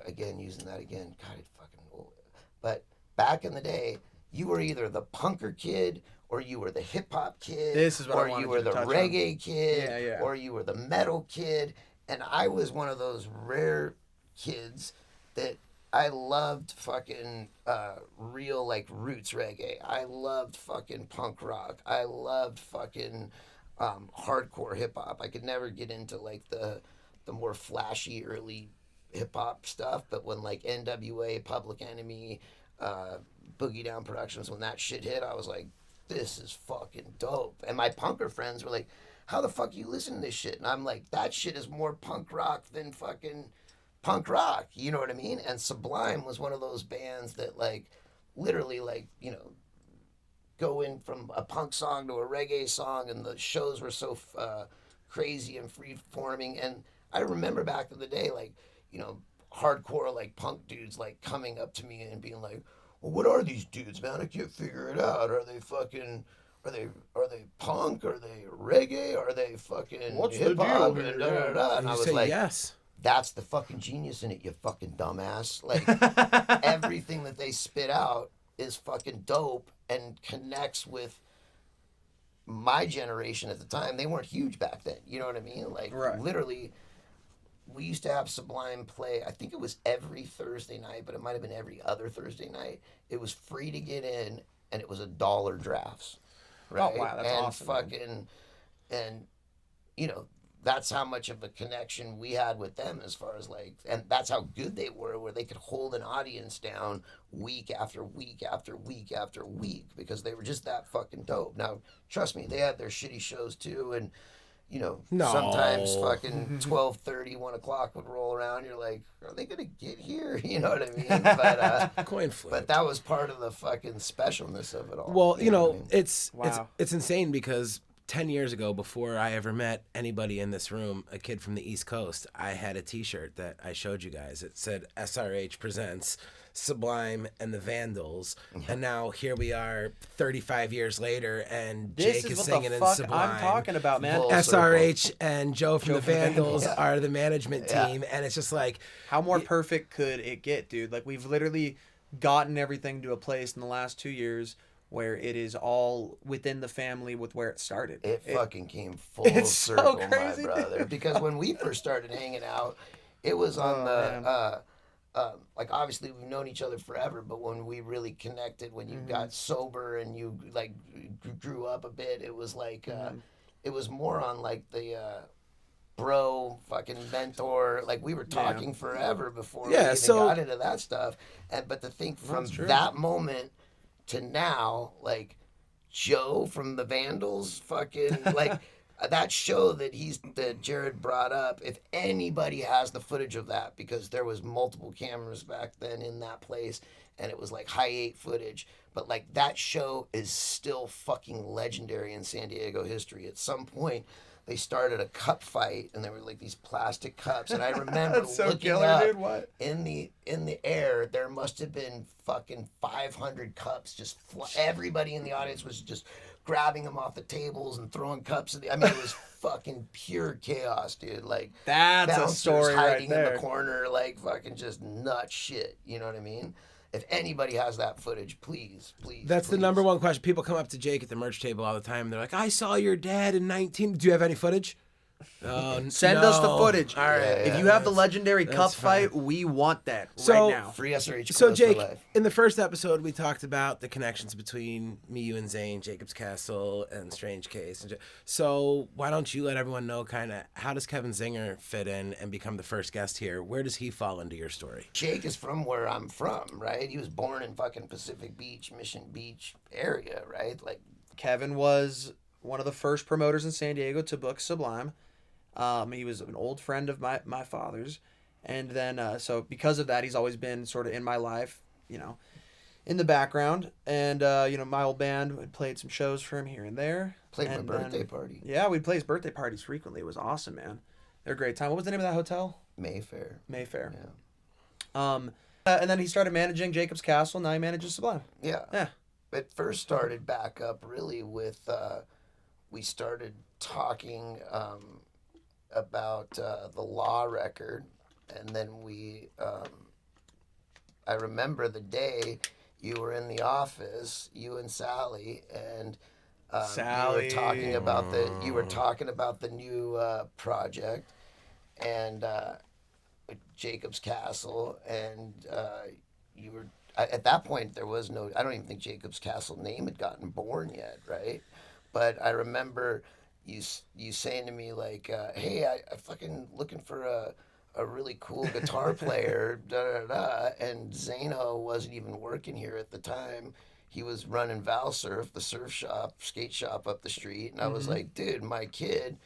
again using that again. God, it fucking old. But back in the day, you were either the punker kid, or you were the hip hop kid, This is what I or wanted you were you to the touch on. reggae kid, Yeah. or you were the metal kid, and I was one of those rare kids that I loved fucking real like roots reggae. I loved fucking punk rock. I loved fucking hardcore hip hop. I could never get into like the more flashy early hip hop stuff, but when like NWA, Public Enemy, Boogie Down Productions, when that shit hit, I was like, this is fucking dope. And my punker friends were like, how the fuck you listen to this shit? And I'm like, that shit is more punk rock than fucking punk rock. You know what I mean? And Sublime was one of those bands that like literally like, go in from a punk song to a reggae song, and the shows were so crazy and free forming. And I remember back in the day, like, hardcore like punk dudes like coming up to me and being like, well, what are these dudes, man? I can't figure it out. Are they fucking, are they punk? Are they reggae? Are they fucking What's the hip hop? deal here? And, da, da, da. And I You was say like, yes. that's the fucking genius in it, you fucking dumbass. Like, everything that they spit out is fucking dope and connects with my generation at the time. They weren't huge back then. You know what I mean? Like, Right. literally, we used to have Sublime play, I think it was every Thursday night, but it might have been every other Thursday night. It was free to get in, and it was $1 drafts. Right? Oh, wow, that's and awesome, man. fucking, and, that's how much of a connection we had with them, as far as like, and that's how good they were, where they could hold an audience down week after week after week after week, because they were just that fucking dope. Now, trust me, they had their shitty shows too, and No. sometimes fucking 12:30, 1 o'clock would roll around. You're like, are they gonna get here? You know what I mean? But Coin flip. but that was part of the fucking specialness of it all. Well, what I mean? it's Wow. it's insane because 10 years ago, before I ever met anybody in this room, a kid from the East Coast, I had a T-shirt that I showed you guys. It said SRH presents Sublime and the Vandals, and now here we are 35 years later, and This Jake is is what singing the in fuck Sublime. I'm talking about, man. Full SRH and Joe from the from the Vandals Vandals. are the management Yeah. team, and it's just like, How more perfect could it get, dude? Like, we've literally gotten everything to a place in the last 2 years where it is all within the family with where it started. It fucking came full it's so circle, crazy, my brother. Because when we first started hanging out, it was on like, obviously we've known each other forever, but when we really connected, when you got sober and you like grew up a bit, it was like it was more on like the bro fucking mentor, like we were talking forever before we even got into that stuff. But to think from that moment to now, like Joe from the Vandals, fucking like that show that Jared brought up, if anybody has the footage of that, because there was multiple cameras back then in that place, and it was like high 8 footage, but like that show is still fucking legendary in San Diego history. At some point they started a cup fight, and there were like these plastic cups, and I remember That's so looking killer, up dude. What? in the air, there must have been fucking 500 cups. Just everybody in the audience was just grabbing them off the tables and throwing cups. I mean, it was fucking pure chaos, dude. Like, That's a bouncers story right hiding in there. the corner, like fucking just nut shit. You know what I mean? If anybody has that footage, please. that's the please. number one question. People come up to Jake at the merch table all the time, and they're like, I saw your dad in 19. Do you have any footage? Send us the footage. All right. If you have the legendary cup fine. fight, we want that So- right now. Free SRH. So, clothes for Jake, life. in the first episode, we talked about the connections between me, you, and Zane, Jacob's Castle, and Strange Case. So, why don't you let everyone know kind of how does Kevin Zinger fit in and become the first guest here? Where does he fall into your story? Jake is from where I'm from, right? He was born in fucking Pacific Beach, Mission Beach area, right? Like, Kevin was one of the first promoters in San Diego to book Sublime. He was an old friend of my father's. And then, so because of that, he's always been sort of in my life, in the background. And, my old band had played some shows for him here and there. played my And birthday then- party. Yeah, we'd play his birthday parties frequently. It was awesome, man. They're a great time. What was the name of that hotel? Mayfair. Mayfair. Yeah. And then he started managing Jacob's Castle. Now he manages Sublime. Yeah. Yeah. It first started back up really with we started talking about the Law record, and then I remember the day you were in the office, you and Sally, and Sally. you were talking about the new project, and Jacob's Castle, and you were at that point there was no. I don't even think Jacob's Castle name had gotten born yet, right? But I remember you saying to me like, "Hey, I fucking looking for a really cool guitar player," da da da. And Zano wasn't even working here at the time. He was running Valsurf, the skate shop up the street, and I was like, "Dude, my kid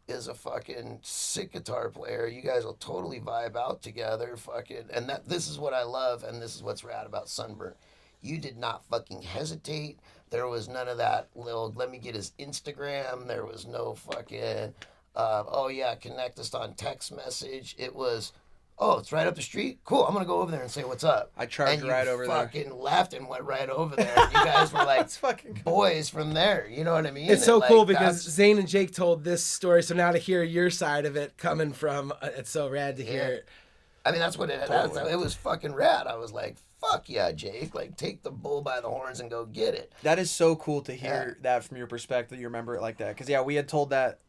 is a fucking sick guitar player. You guys will totally vibe out together, fucking." And this is what I love, and this is what's rad about Sunburn. You did not fucking hesitate. There was none of that little, let me get his Instagram. There was no fucking, oh yeah, connect us on text message. It was, oh, it's right up the street? Cool, I'm going to go over there and say what's up. I charged right over there. And you fucking left and went right over there. You guys were like boys from there. You know what I mean? It's so cool because Zane and Jake told this story, so now to hear your side of it coming from, it's so rad to hear it. I mean, that's what it was fucking rad. I was like, fuck yeah, Jake. Like, take the bull by the horns and go get it. That is so cool to hear that from your perspective. You remember it like that. Because, yeah, we had told that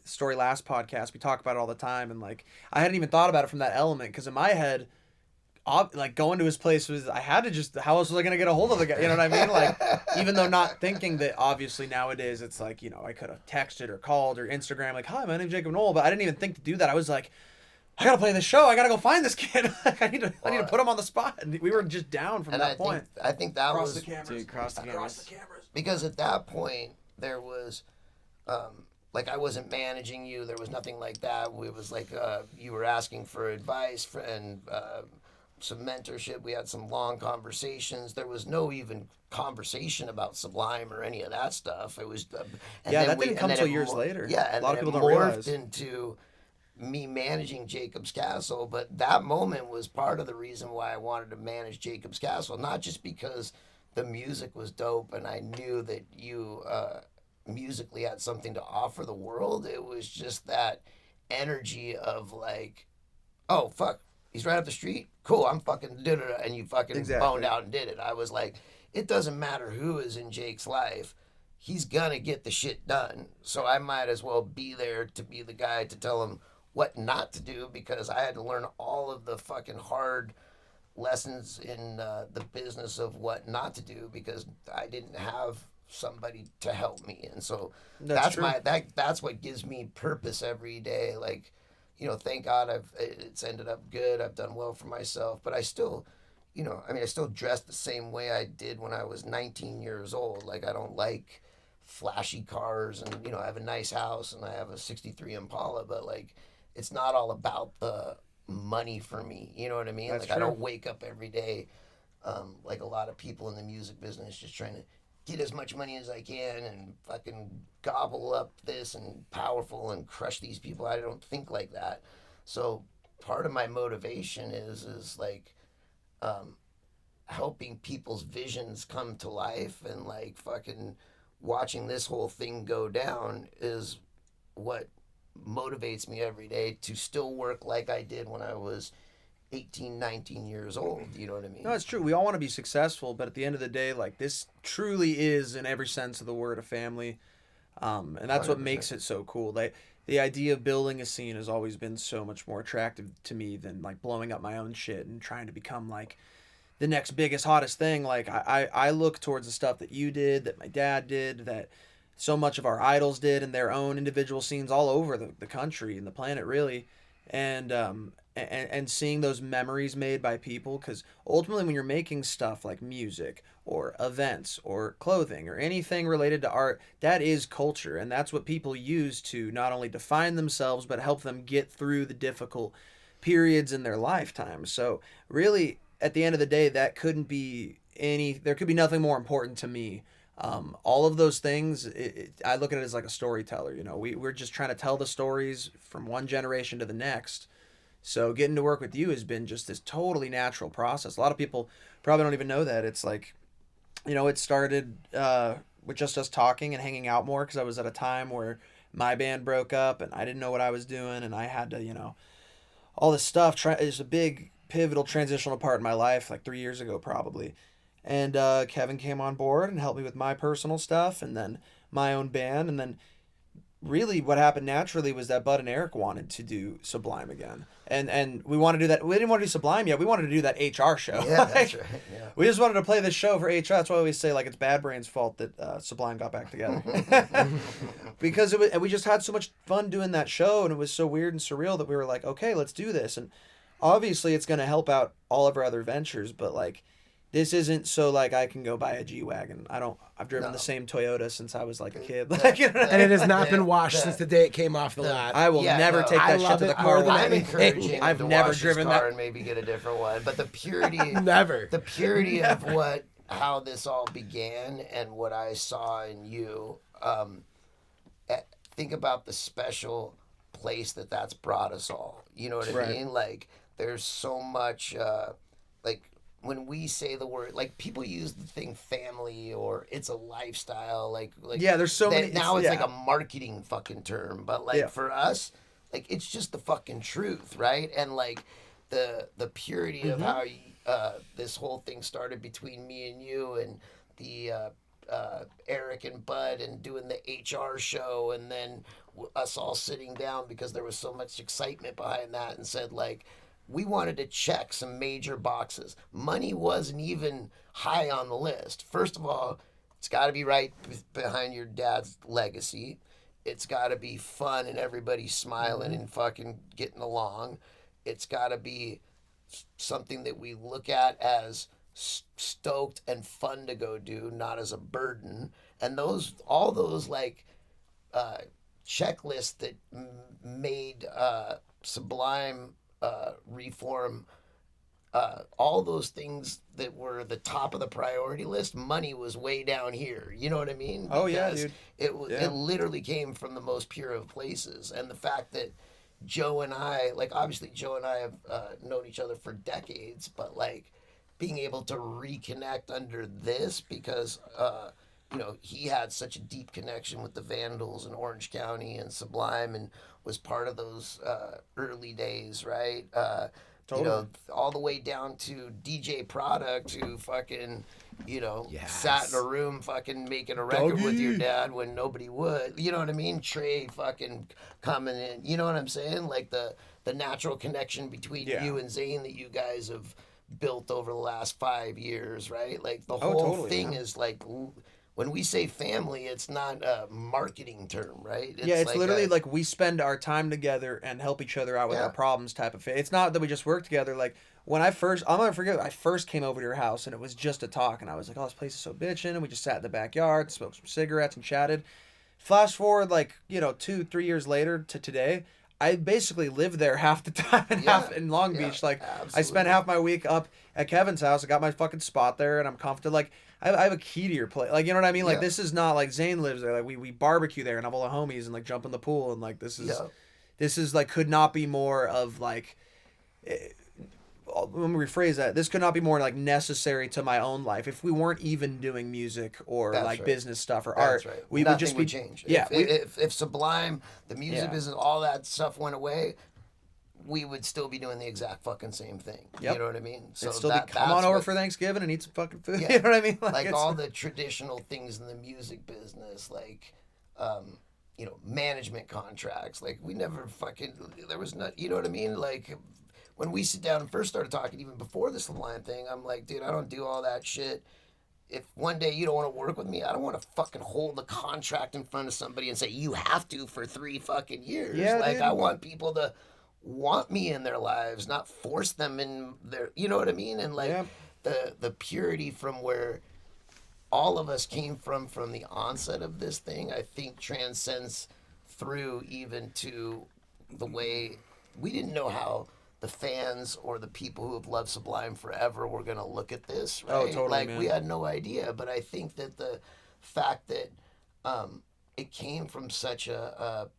story last podcast. We talk about it all the time. And, like, I hadn't even thought about it from that element. Because in my head, like, going to his place was, I had to just, how else was I going to get a hold of the guy? You know what I mean? Like, even though not thinking that obviously nowadays it's like, you know, I could have texted or called or Instagram, like, hi, my name's Jacob Knoll. But I didn't even think to do that. I was like, I gotta play this show. I gotta go find this kid. I need to put him on the spot. And we were just down from that point. I think that Across was the cameras. Dude, across the cameras. Because at that point there was, like, I wasn't managing you. There was nothing like that. It was like you were asking for advice and some mentorship. We had some long conversations. There was no even conversation about Sublime or any of that stuff. It was, that didn't come till years later. Yeah, and a lot of people don't morphed realize. into me managing Jacob's Castle, but that moment was part of the reason why I wanted to manage Jacob's Castle. Not just because the music was dope and I knew that you musically had something to offer the world. It was just that energy of like, oh fuck, he's right up the street. Cool, I'm fucking da-da-da, and you fucking boned out and did it. I was like, it doesn't matter who is in Jake's life. He's gonna get the shit done. So I might as well be there to be the guy to tell him what not to do, because I had to learn all of the fucking hard lessons in the business of what not to do because I didn't have somebody to help me. And so that's what gives me purpose every day. Like, you know, thank God it's ended up good. I've done well for myself, but I still, you know, I mean, I still dress the same way I did when I was 19 years old. Like, I don't like flashy cars, and, you know, I have a nice house and I have a 63 Impala, but like, it's not all about the money for me. You know what I mean? That's like, true. I don't wake up every day like a lot of people in the music business just trying to get as much money as I can and fucking gobble up this and powerful and crush these people. I don't think like that. So part of my motivation is like helping people's visions come to life, and like fucking watching this whole thing go down is what motivates me every day to still work like I did when I was 18, 19 years old. You know what I mean? No, it's true. We all want to be successful, but at the end of the day, like, this truly is, in every sense of the word, a family. And that's what 100%. makes it so cool. Like, the idea of building a scene has always been so much more attractive to me than like blowing up my own shit and trying to become like the next biggest, hottest thing. Like, I look towards the stuff that you did, that my dad did, that so much of our idols did in their own individual scenes all over the country and the planet, really. And seeing those memories made by people, because ultimately when you're making stuff like music or events or clothing or anything related to art, that is culture, and that's what people use to not only define themselves but help them get through the difficult periods in their lifetime. So really, at the end of the day, there could be nothing more important to me All of those things, I look at it as like a storyteller. You know, we're just trying to tell the stories from one generation to the next. So getting to work with you has been just this totally natural process. A lot of people probably don't even know that. It's like, you know, it started with just us talking and hanging out more because I was at a time where my band broke up and I didn't know what I was doing and I had to, you know, all this stuff. It's a big pivotal transitional part in my life, like 3 years ago probably. And Kevin came on board and helped me with my personal stuff and then my own band. And then really what happened naturally was that Bud and Eric wanted to do Sublime again. And we wanted to do that. We didn't want to do Sublime yet. We wanted to do that HR show. Yeah, that's right. Yeah. We just wanted to play this show for HR. That's why I always say like it's Bad Brain's fault that Sublime got back together. Because and we just had so much fun doing that show and it was so weird and surreal that we were like, okay, let's do this. And obviously it's going to help out all of our other ventures, but like this isn't so like I can go buy a G-Wagon. I've driven the same Toyota since I was like a kid. Like, you know, And it has not been washed since the day it came off the lot. I will never take I that shit love to the it car. more than I'm anything. encouraging him I've to never wash driven his car that. and maybe get a different one. But the purity, Never. the purity of how this all began and what I saw in you. Think about the special place that's brought us all. You know what I mean? Like there's so much. Like when we say the word, like people use the thing family or it's a lifestyle. Like yeah, there's so many. Now it's like a marketing fucking term, but like for us, like it's just the fucking truth, right? And like the purity of how this whole thing started between me and you and the Eric and Bud and doing the HR show and then us all sitting down because there was so much excitement behind that and said like we wanted to check some major boxes. Money wasn't even high on the list. First of all, it's got to be right behind your dad's legacy. It's got to be fun and everybody smiling and fucking getting along. It's got to be something that we look at as stoked and fun to go do, not as a burden. And all those like checklists that made Sublime reform, all those things that were the top of the priority list, money was way down here. You know what I mean? Oh yeah, Because dude. It literally came from the most pure of places, and the fact that Joe and I, like obviously Joe and I have known each other for decades, but like being able to reconnect under this because you know, he had such a deep connection with the Vandals in Orange County and Sublime and was part of those early days, right? You know, all the way down to DJ Product who fucking, you know, sat in a room fucking making a record with your dad when nobody would. You know what I mean? Trey fucking coming in. You know what I'm saying? Like the natural connection between you and Zane that you guys have built over the last 5 years, right? Like the whole thing is like... When we say family, it's not a marketing term, right? It's like literally like we spend our time together and help each other out with our problems type of thing. It's not that we just work together. Like when I'm gonna forget, I first came over to your house and it was just a talk and I was like, oh, this place is so bitchin', and we just sat in the backyard, smoked some cigarettes and chatted. Flash forward like, you know, 2-3 years later to today, I basically live there half the time and half in Long Beach. Like I spent half my week up at Kevin's house. I got my fucking spot there and I'm comfortable. Like I have a key to your place. Like, you know what I mean? Like this is not like Zane lives there. Like we barbecue there and have all the homies and like jump in the pool and like this is like could not be more of like let me rephrase that. This could not be more like necessary to my own life. If we weren't even doing music or business stuff or art, we Nothing would just be change. Yeah, if Sublime, the music business, all that stuff went away, we would still be doing the exact fucking same thing. You know what I mean? So still come on over for Thanksgiving and eat some fucking food. You know what I mean? Like all the traditional things in the music business, like you know, management contracts. Like we never fucking, there was not, you know what I mean? Like when we sit down and first started talking, even before this Sublime thing, I'm like, dude, I don't do all that shit. If one day you don't want to work with me, I don't want to fucking hold the contract in front of somebody and say, you have to for 3 fucking years. Like dude. I want people to want me in their lives, not force them in their, you know what I mean? And like the purity from where all of us came from the onset of this thing, I think transcends through even to the way we didn't know how the fans or the people who have loved Sublime forever were going to look at this, right? Oh, totally, like man. we had no idea, but I think that fact that it came from such a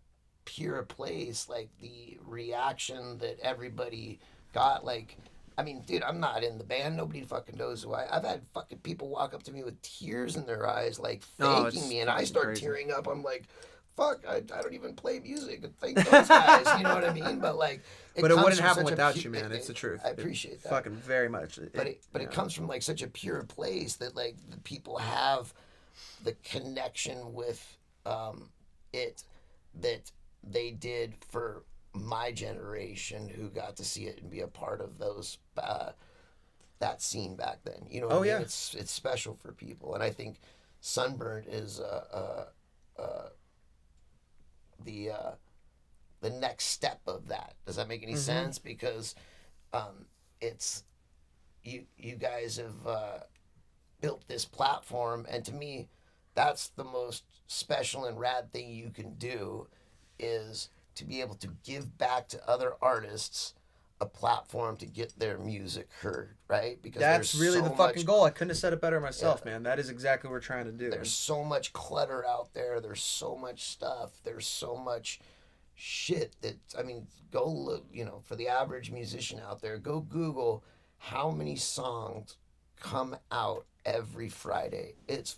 pure place, like the reaction that everybody got, like, I mean, dude, I'm not in the band. Nobody fucking knows who I've had fucking people walk up to me with tears in their eyes, like thanking me, and I start crazy. tearing up. I'm like, fuck, I don't even play music. Thank those guys, you know what I mean? But like, But it comes wouldn't from happen such a without pu- you, man. It's the truth. I appreciate that. Fucking very much. But it comes from like such a pure place that like the people have the connection with it that they did for my generation, who got to see it and be a part of those that scene back then. You know what I mean? yeah. It's special for people, and I think Sunburnt is the next step of that. Does that make any sense? Because it's you guys have built this platform, and to me, that's the most special and rad thing you can do, is to be able to give back to other artists a platform to get their music heard, right? Because That's there's really so the fucking much, goal. I couldn't have said it better myself, man. That is exactly what we're trying to do. there's so much clutter out there. There's so much stuff. There's so much shit that, I mean, go look, for the average musician out there, go Google how many songs come out every Friday. It's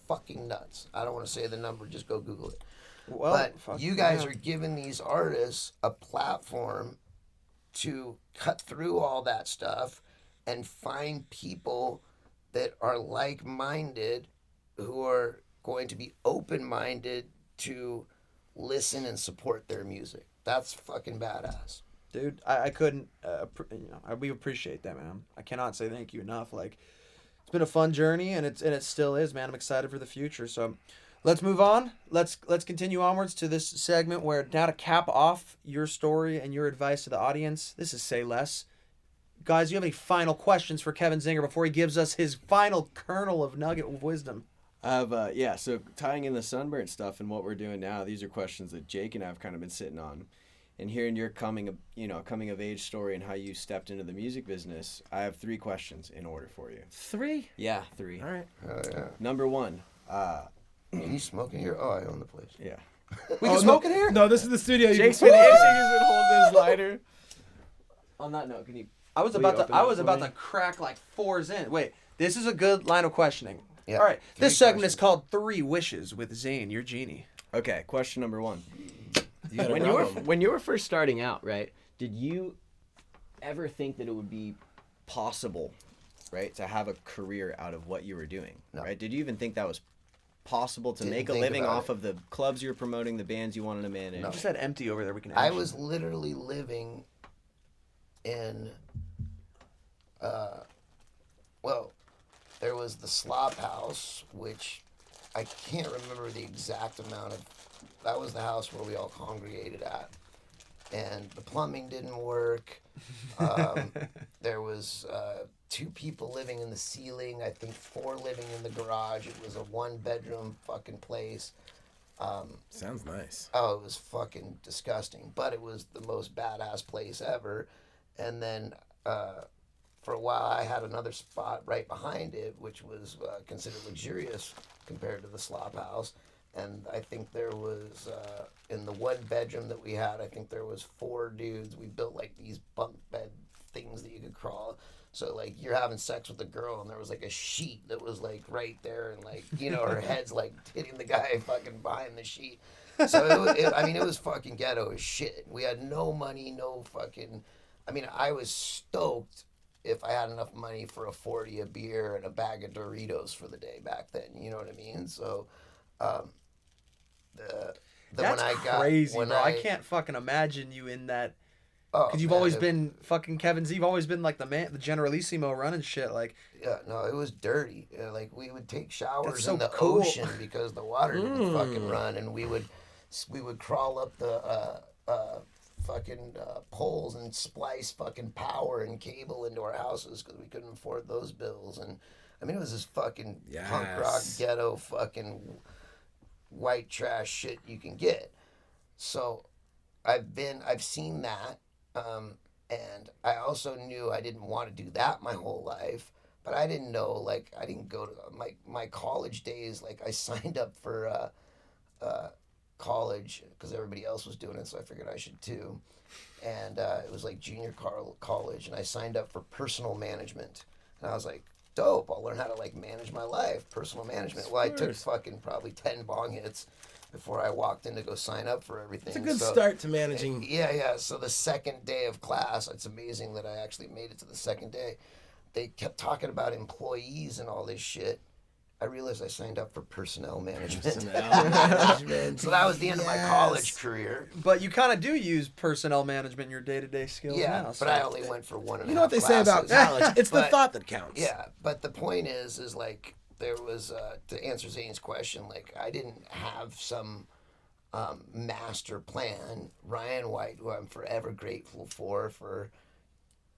fucking nuts. I don't want to say the number, just go Google it. Well, But you guys are giving these artists a platform to cut through all that stuff and find people that are like-minded, who are going to be open-minded to listen and support their music. That's fucking badass. Dude, I couldn't, we appreciate that, man. I cannot say thank you enough. Like, it's been a fun journey, and it still is, man. I'm excited for the future. So let's move on. Let's continue onwards to this segment where, now to cap off your story and your advice to the audience, this is Say Less. Guys, do you have any final questions for Kevin Zinger before he gives us his final kernel of nugget of wisdom? So tying in the Sunburnt stuff and what we're doing now, these are questions that Jake and I have kind of been sitting on. And hearing your coming of age story and how you stepped into the music business, I have 3 questions in order for you. 3? Yeah, 3. All right. Oh, yeah. Number 1. Can you smoke in here? Oh, I own the place. Yeah. We can smoke in here? No, this is the studio. Jake's been holding his lighter. On that note, can you? I was about to crack like 4s in. Wait, this is a good line of questioning. Yeah. All right, this 3 segment is questions. called 3 Wishes with Zane, your genie. Okay, question number 1. You When you were first starting out, right? Did you ever think that it would be possible, right, to have a career out of what you were doing? No. Right? Did you even think that was possible to Didn't make a think living about off of the clubs you were promoting, the bands you wanted to manage? I just had empty over there. We can. I was literally living in, there was the Slop House, which I can't remember the exact amount of, that was the house where we all congregated at. And the plumbing didn't work. There was 2 people living in the ceiling, I think 4 living in the garage. It was a 1-bedroom fucking place. Sounds nice. Oh, it was fucking disgusting, but it was the most badass place ever. And then for a while, I had another spot right behind it, which was considered luxurious compared to the Slop House. And I think there was, in the 1-bedroom that we had, I think there was 4 dudes. We built like these bunk bed things that you could crawl. So like you're having sex with a girl, and there was like a sheet that was like right there, and like, her head's like hitting the guy fucking behind the sheet. So it was fucking ghetto as shit. We had no money, no fucking. I mean, I was stoked if I had enough money for a 40 a beer and a bag of Doritos for the day back then. You know what I mean? So, That's crazy, bro. I can't fucking imagine you in that. Because you've always been fucking Kevin Z. You've always been like the man, the Generalissimo running shit. Like, yeah, no, it was dirty. Like we would take showers so in the cool. ocean because the water didn't fucking run, and we would crawl up the fucking poles and splice fucking power and cable into our houses because we couldn't afford those bills. And I mean, it was this fucking punk rock ghetto fucking white trash shit you can get. So I've seen that. And I also knew I didn't want to do that my whole life, but I didn't know, like, I didn't go to my college days. Like, I signed up for college because everybody else was doing it, so I figured I should too. And it was like junior college, and I signed up for personal management. And I was like, dope, I'll learn how to like manage my life, personal management. Well, I took fucking probably 10 bong hits before I walked in to go sign up for everything. It's a good start to managing. Yeah. So the second day of class, it's amazing that I actually made it to the second day. They kept talking about employees and all this shit. I realized I signed up for personnel management. So that was the end of my college career. But you kind of do use personnel management in your day-to-day skills now. But so. I only went for 1.5 You know what they say about college? It's the thought that counts. Yeah, but the point is like, there was, to answer Zane's question, like, I didn't have some master plan. Ryan White, who I'm forever grateful for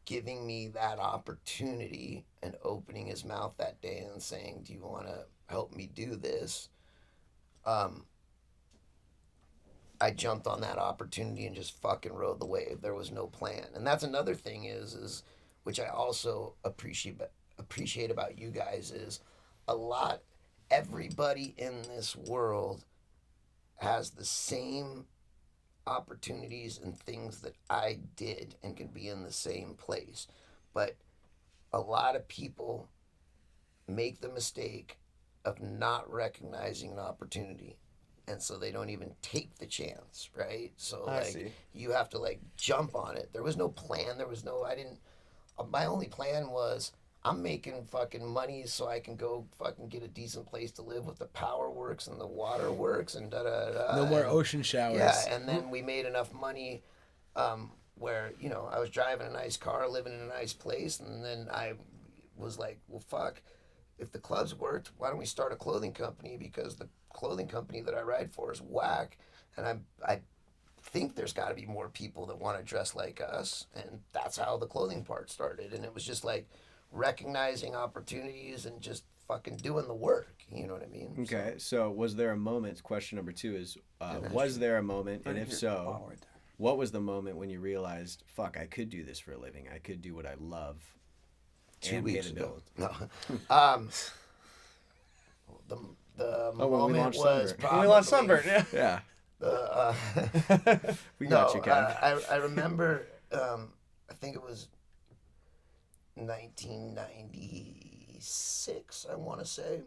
giving me that opportunity and opening his mouth that day and saying, do you want to help me do this? I jumped on that opportunity and just fucking rode the wave. There was no plan. And that's another thing is which I also appreciate about you guys, is everybody in this world has the same opportunities and things that I did and can be in the same place. But a lot of people make the mistake of not recognizing an opportunity, and so they don't even take the chance, right? So like, you have to like jump on it. There was no plan. My only plan was, I'm making fucking money so I can go fucking get a decent place to live with the power works and the water works and da-da-da-da. No more ocean showers. Yeah, and then we made enough money where, I was driving a nice car, living in a nice place, and then I was like, well, fuck, if the clubs worked, why don't we start a clothing company? Because the clothing company that I ride for is whack, and I think there's got to be more people that want to dress like us, and that's how the clothing part started. And it was just like recognizing opportunities and just fucking doing the work, you know what I mean? Okay, so was there a moment, question number 2 is, was there a moment, and if so, what was the moment when you realized, fuck, I could do this for a living, I could do what I love 2 weeks ago. No. The when we moment launched was Sunburn. probably... When we launched Sunburn, yeah. We got you, Kev. I remember, I think it was 1996, I want to say,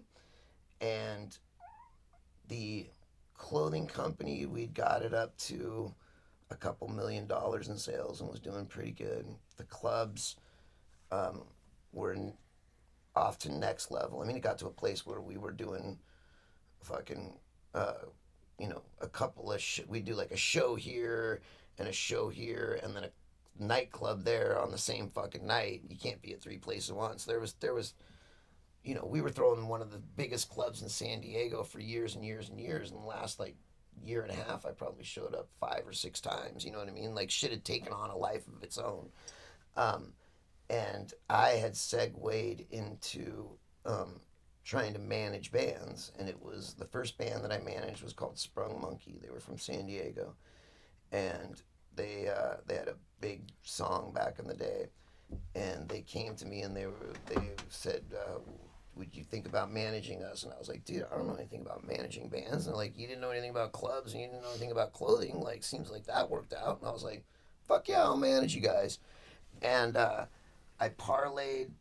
and the clothing company, we'd got it up to a couple $1 million in sales and was doing pretty good. The clubs were off to next level. I mean, it got to a place where we were doing fucking a couple of we do like a show here and a show here and then a nightclub there on the same fucking night. You can't be at 3 places at once. There was we were throwing one of the biggest clubs in San Diego for years and years and years. In the last like year and a half, I probably showed up 5 or 6 times. You know what I mean? Like, shit had taken on a life of its own. And I had segued into trying to manage bands, and it was the first band that I managed was called Sprung Monkey. They were from San Diego, and they had a big song back in the day, and they came to me and they said, would you think about managing us? And I was like, dude, I don't know anything about managing bands. And like, you didn't know anything about clubs and you didn't know anything about clothing. Like, seems like that worked out. And I was like, fuck yeah, I'll manage you guys. And I parlayed,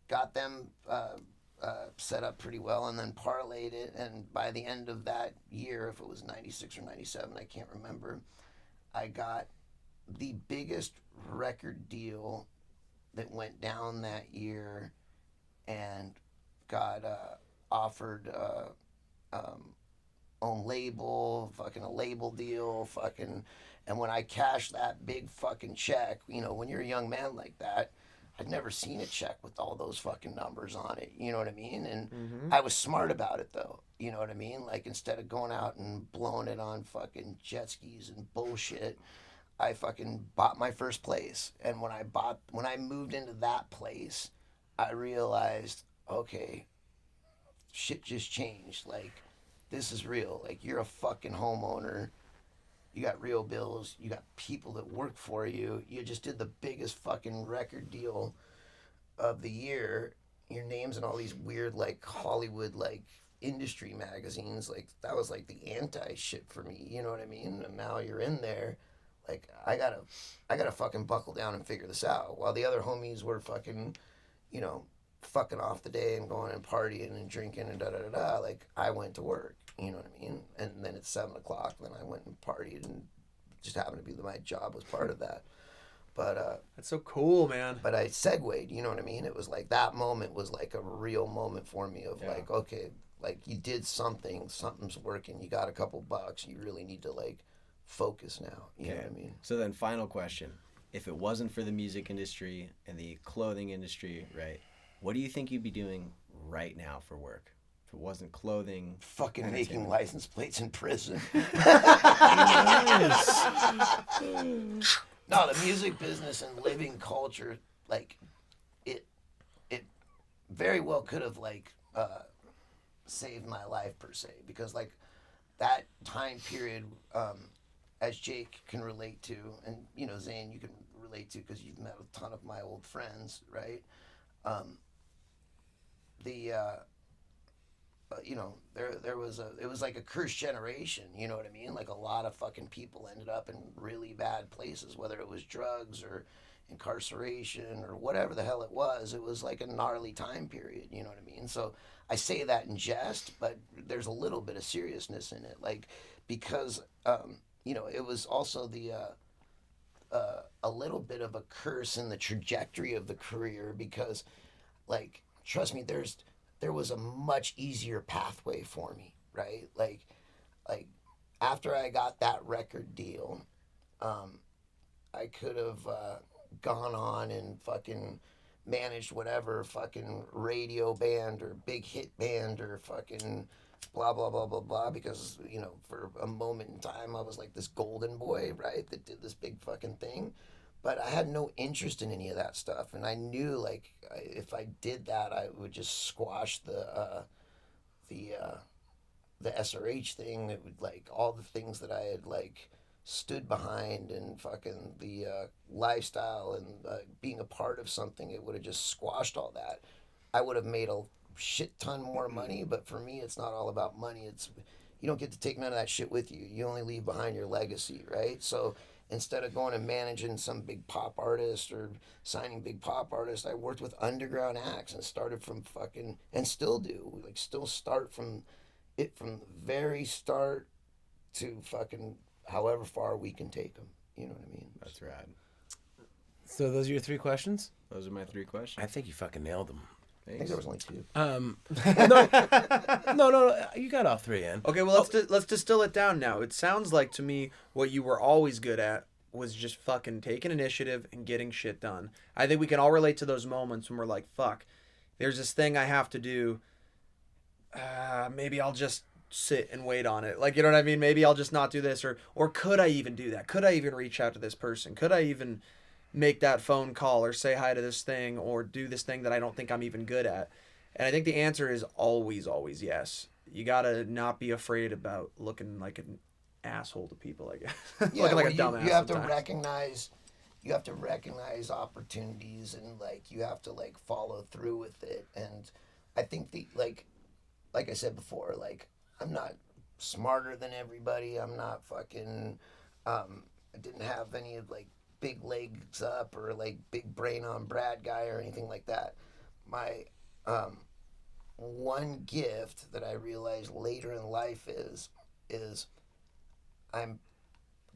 got them set up pretty well, and then parlayed it. And by the end of that year, if it was 96 or 97, I can't remember, I got the biggest record deal that went down that year, and got offered own label, fucking a label deal, fucking. And when I cashed that big fucking check, when you're a young man like that, I'd never seen a check with all those fucking numbers on it, you know what I mean? And I was smart about it though, you know what I mean? Like, instead of going out and blowing it on fucking jet skis and bullshit, I fucking bought my first place. And when I moved into that place, I realized, okay, shit just changed. Like, this is real. Like, you're a fucking homeowner. You got real bills. You got people that work for you. You just did the biggest fucking record deal of the year, your name's in all these weird like Hollywood like industry magazines. Like that was like the anti shit for me. You know what I mean? And now you're in there. Like I gotta fucking buckle down and figure this out. While the other homies were fucking, you know, fucking off the day and going and partying and drinking and da da da da. Like I went to work. You know what I mean? And then at 7:00, then I went and partied, and just happened to be that my job was part of that. But That's so cool, man. but I segued, you know what I mean? It was like that moment was like a real moment for me of like, okay, like you did something, something's working, you got a couple bucks, you really need to like focus now. You know what I mean? So then, final question: if it wasn't for the music industry and the clothing industry, right? What do you think you'd be doing right now for work? If it wasn't clothing, Fucking making license plates in prison. No, the music business and living culture, like it very well could have like saved my life per se, because like that time period, as Jake can relate to, and you know Zane you can relate to because you've met a ton of my old friends, right? You know, there was it was like a cursed generation, you know what I mean? Like a lot of fucking people ended up in really bad places, whether it was drugs or incarceration or whatever the hell it was like a gnarly time period, you know what I mean? So I say that in jest, but there's a little bit of seriousness in it, like because you know, it was also the a little bit of a curse in the trajectory of the career, because like trust me, there was a much easier pathway for me, right? Like after I got that record deal, I could have gone on and fucking managed whatever fucking radio band or big hit band or fucking blah blah blah blah blah, because you know for a moment in time I was like this golden boy, right, that did this big fucking thing. But I had no interest in any of that stuff, and I knew like if I did that, I would just squash the SRH thing. It would like all the things that I had like stood behind, and fucking the lifestyle and being a part of something. It would have just squashed all that. I would have made a shit ton more money, but for me, it's not all about money. It's you don't get to take none of that shit with you. You only leave behind your legacy, right? So instead of going and managing some big pop artist or signing big pop artists, I worked with underground acts and started from fucking, and still do, like still start from it, from the very start to fucking however far we can take them. You know what I mean? that's rad. So those are your 3 questions? Those are my 3 questions. I think you fucking nailed them. I think there was only 2. No, you got all 3 in. Okay, well let's distill it down now. It sounds like to me what you were always good at was just fucking taking initiative and getting shit done. I think we can all relate to those moments when we're like, fuck, there's this thing I have to do. Maybe I'll just sit and wait on it. Like, you know what I mean? Maybe I'll just not do this, or could I even do that? Could I even reach out to this person? Could I even make that phone call or say hi to this thing or do this thing that I don't think I'm even good at? And I think the answer is always, always yes. You gotta not be afraid about looking like an asshole to people, I guess. Yeah, looking like a you dumbass have sometimes. you have to recognize opportunities, and like you have to like follow through with it. And I think the like I said before, like I'm not smarter than everybody. I'm not fucking I didn't have any of like big legs up or like big brain on Brad guy or anything like that. My one gift that I realized later in life is I'm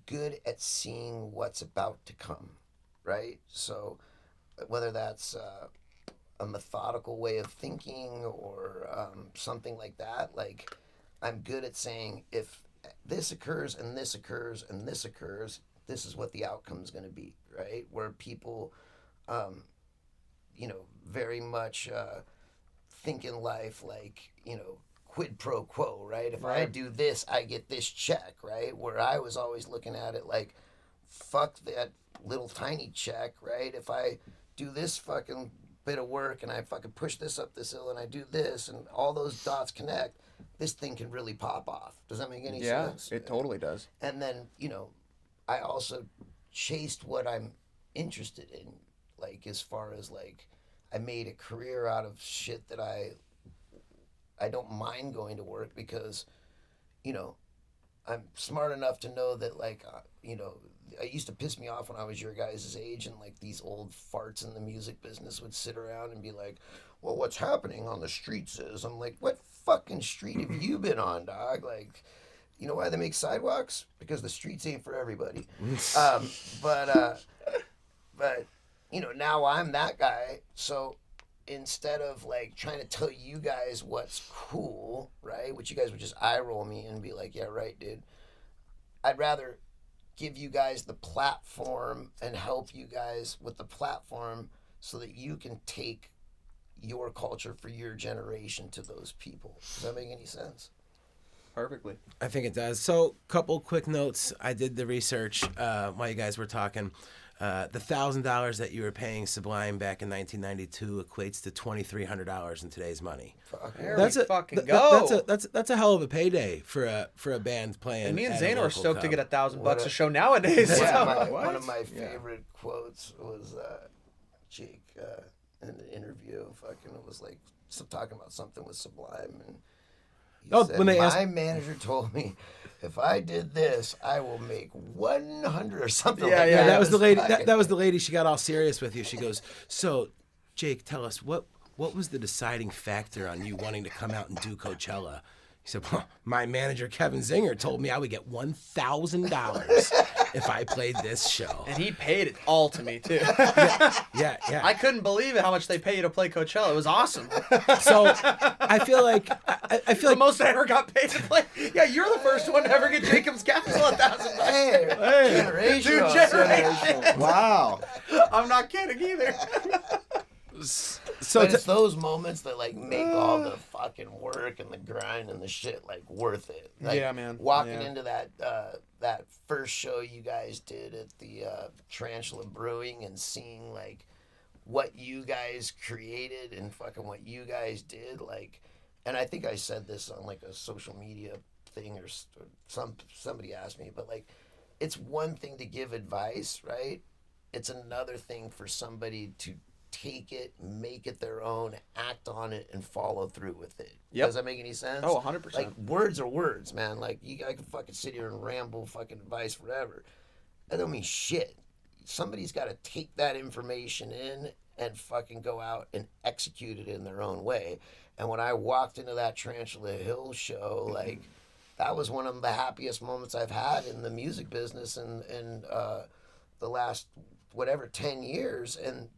good at seeing what's about to come, right? So whether that's a methodical way of thinking or something like that, like I'm good at saying if this occurs and this occurs and this occurs, this is what the outcome's going to be, right? Where people, you know, very much think in life like, you know, quid pro quo, right? If I do this, I get this check, right? Where I was always looking at it like, fuck that little tiny check, right? If I do this fucking bit of work and I fucking push this up this hill and I do this and all those dots connect, this thing can really pop off. Does that make any sense? Yeah, it totally does. And then, you know, I also chased what I'm interested in, like as far as like I made a career out of shit that I don't mind going to work because, you know, I'm smart enough to know that, like, you know, it used to piss me off when I was your guys' age, and like these old farts in the music business would sit around and be like, well, what's happening on the streets is, I'm like, what fucking street have you been on, dog? Like, you know why they make sidewalks? Because the streets ain't for everybody. But you know, now I'm that guy, so instead of like trying to tell you guys what's cool, right, which you guys would just eye roll me and be like, yeah, right, dude, I'd rather give you guys the platform and help you guys with the platform so that you can take your culture for your generation to those people. Does that make any sense? Perfectly. I think it does. So, couple quick notes. I did the research while you guys were talking. The $1,000 that you were paying Sublime back in 1992 equates to $2,300 in today's money. There That's we a fucking go. That's a hell of a payday for a band playing. And me and at a Zane are local stoked to club. get $1,000 a show nowadays. Yeah, So- one of my favorite quotes was Jake in an interview. Fucking, it was like talking about something with Sublime, and he said, when they my manager told me if I did this, I will make 100 or something. Yeah, like yeah, Yeah, that. that was the It lady. fucking- That was the lady. She got all serious with you. She goes, "So, Jake, tell us what was the deciding factor on you wanting to come out and do Coachella?" He said, "Well, my manager Kevin Zinger told me I would get $1,000 if I played this show." And he paid it all to me, too. Yeah. I couldn't believe it how much they pay you to play Coachella. It was awesome. So I feel like I feel The like most I ever got paid to play. Yeah, you're the first one to ever get Jacob's Castle $1,000. Hey, generation. Dude, generation. Wow. I'm not kidding either. so. But it's those moments that like make all the fucking work and the grind and the shit like worth it. Like, Yeah, man. Walking Yeah. into that first show you guys did at the Tarantula Brewing and seeing like what you guys created and fucking what you guys did, like, and I think I said this on like a social media thing or somebody asked me, but like, it's one thing to give advice, right? It's another thing for somebody to take it, make it their own, act on it, and follow through with it. Yep. Does that make any sense? Oh, 100%. Like, words are words, man. Like, I can fucking sit here and ramble fucking advice forever. That don't mean shit. Somebody's got to take that information in and fucking go out and execute it in their own way. And when I walked into that Tarantula Hill show, like, that was one of the happiest moments I've had in the music business in the last, 10 years. And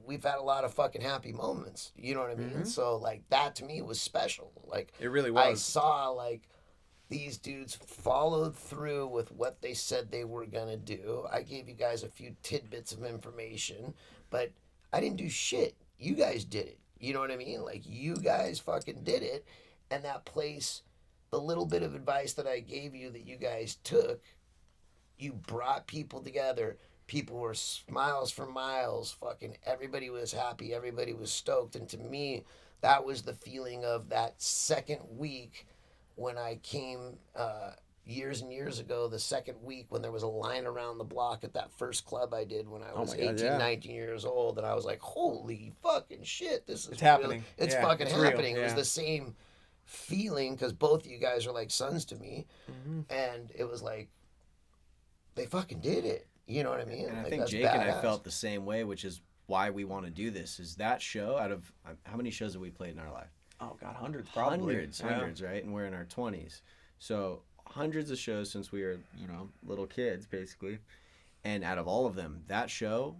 we've had a lot of fucking happy moments. You know what I mean? Mm-hmm. So, like, that to me was special. Like, It really I was. saw, like, these dudes followed through with what they said they were going to do. I gave you guys a few tidbits of information, but I didn't do shit. You guys did it. You know what I mean? Like, you guys fucking did it. And that place, the little bit of advice that I gave you that you guys took, you brought people together. People were smiles for miles. Fucking everybody was happy. Everybody was stoked. And to me, that was the feeling of that second week when I came years and years ago, the second week when there was a line around the block at that first club I did when I was my God, 18, yeah. 19 years old. And I was like, holy fucking shit, this is It's happening. It's Yeah, fucking it's real, happening. It was yeah. the same feeling because both of you guys are like sons to me. Mm-hmm. And it was like, they fucking did it. You know what I mean? And I Like, think that's Jake and I badass. felt the same way, which is why we want to do this. Is that show out of how many shows have we played in our life? Oh, God, hundreds probably. Hundreds, right? And we're in our 20s. So hundreds of shows since we were, little kids, basically. And out of all of them, that show,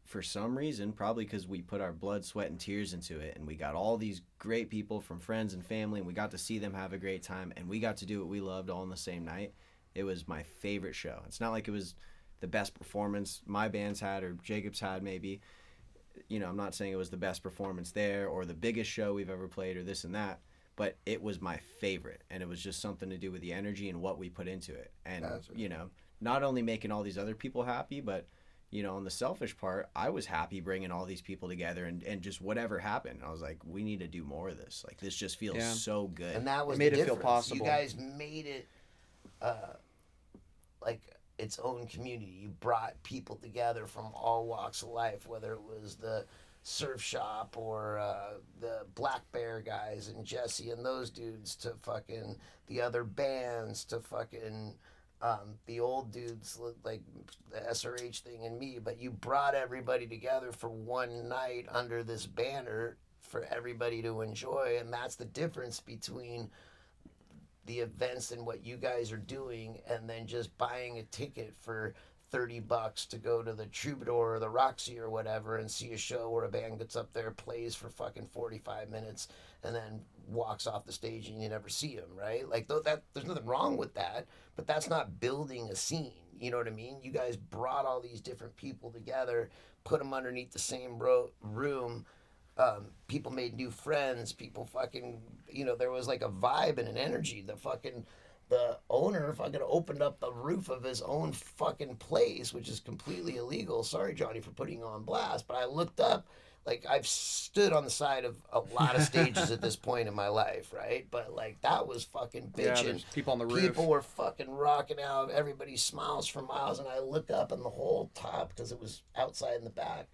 for some reason, probably because we put our blood, sweat, and tears into it, and we got all these great people from friends and family, and we got to see them have a great time, and we got to do what we loved all in the same night. It was my favorite show. It's not like it was the best performance my band's had or Jacob's had, maybe. I'm not saying it was the best performance there or the biggest show we've ever played or this and that, but it was my favorite, and it was just something to do with the energy and what we put into it. And, not only making all these other people happy, but, on the selfish part, I was happy bringing all these people together and just whatever happened. I was like, we need to do more of this. Like, this just feels so good. And that was made the it feel difference. possible. You guys made it like its own community. You brought people together from all walks of life, whether it was the Surf Shop or the Black Bear guys and Jesse and those dudes to fucking the other bands to fucking the old dudes like the SRH thing and me, but you brought everybody together for one night under this banner for everybody to enjoy, and that's the difference between the events and what you guys are doing and then just buying a ticket for $30 to go to the Troubadour or the Roxy or whatever and see a show where a band gets up there, plays for fucking 45 minutes, and then walks off the stage and you never see them, right? Like, that there's nothing wrong with that, but that's not building a scene. You know what I mean? You guys brought all these different people together, put them underneath the same room. People made new friends. People fucking, there was like a vibe and an energy. The owner fucking opened up the roof of his own fucking place, which is completely illegal. Sorry, Johnny, for putting you on blast. But I looked up, like, I've stood on the side of a lot of stages at this point in my life, right? But, like, that was fucking bitching. Yeah, there's people on the roof. People were fucking rocking out. Everybody smiles for miles. And I looked up and the whole top, because it was outside in the back,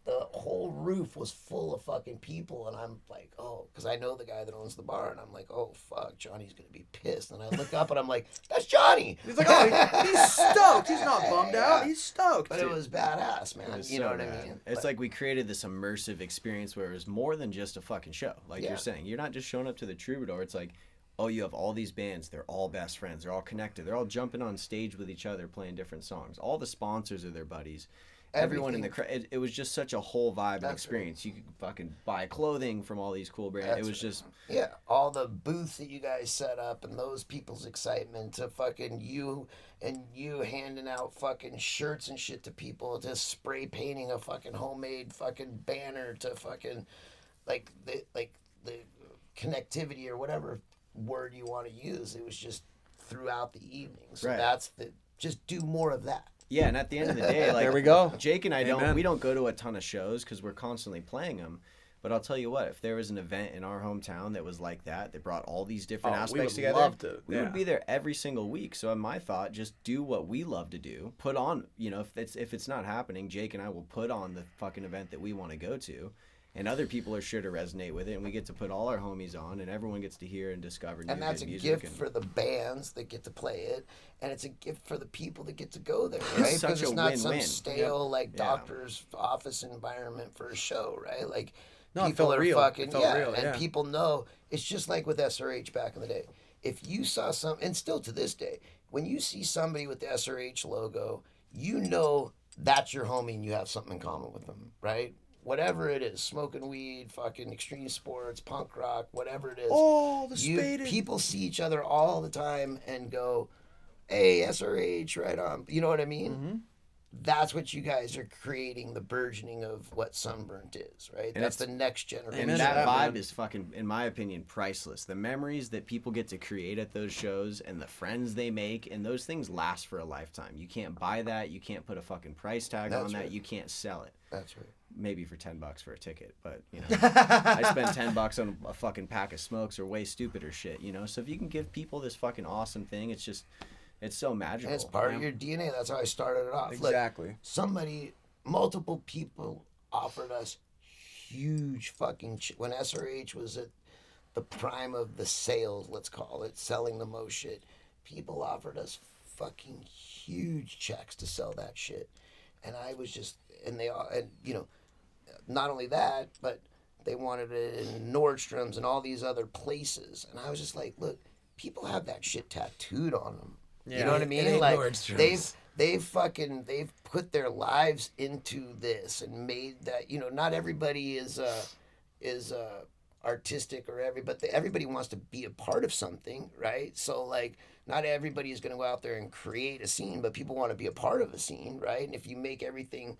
the whole roof was full of fucking people, and I'm like, oh, because I know the guy that owns the bar, and I'm like, oh, fuck, Johnny's going to be pissed. And I look up, and I'm like, that's Johnny. He's like, oh, he's stoked. He's not bummed out. He's stoked. But it was badass, man. You know what I mean? It's like we created this immersive experience where it was more than just a fucking show. Like you're saying, you're not just showing up to the Troubadour. It's like, oh, you have all these bands. They're all best friends. They're all connected. They're all jumping on stage with each other, playing different songs. All the sponsors are their buddies. Everyone in the crowd. It was just such a whole vibe and experience. Right. You could fucking buy clothing from all these cool brands. It was just all the booths that you guys set up and those people's excitement to fucking you handing out fucking shirts and shit to people, to spray painting a fucking homemade fucking banner, to fucking like the connectivity or whatever word you want to use. It was just throughout the evening. So that's just do more of that. Yeah, and at the end of the day, like, there we go. Jake and I don't go to a ton of shows because we're constantly playing them. But I'll tell you what, if there was an event in our hometown that was like that brought all these different aspects together, we would be there every single week. So my thought, just do what we love to do. Put on, if it's not happening, Jake and I will put on the fucking event that we want to go to. And other people are sure to resonate with it, and we get to put all our homies on, and everyone gets to hear and discover new and that's good a music. gift for the bands that get to play it, and it's a gift for the people that get to go there, right? Because it's not some stale doctor's office environment for a show, right? Like, people are real. Fucking real, and people know. It's just like with SRH back in the day. If you saw and still to this day, when you see somebody with the SRH logo, you know that's your homie and you have something in common with them, right? Whatever it is, smoking weed, fucking extreme sports, punk rock, whatever it is. Oh, the spaded. People see each other all the time and go, hey, SRH, right on. You know what I mean? Mm-hmm. That's what you guys are creating, the burgeoning of what Sunburnt is, right? And that's the next generation. And that vibe is fucking, in my opinion, priceless. The memories that people get to create at those shows and the friends they make, and those things last for a lifetime. You can't buy that. You can't put a fucking price tag on that. You can't sell it. That's right. Maybe for $10 for a ticket, but I spend $10 on a fucking pack of smokes or way stupider shit, So if you can give people this fucking awesome thing, it's so magical. And it's part of your DNA. That's how I started it off. Exactly. Look, multiple people offered us huge fucking when SRH was at the prime of the sales, let's call it, selling the most shit. People offered us fucking huge checks to sell that shit, and I was just, not only that, but they wanted it in Nordstrom's and all these other places. And I was just like, look, people have that shit tattooed on them. Yeah, you know what I mean? Like, they've put their lives into this and made that, not everybody is artistic or everybody wants to be a part of something, right? So, like, not everybody is going to go out there and create a scene, but people want to be a part of a scene, right? And if you make everything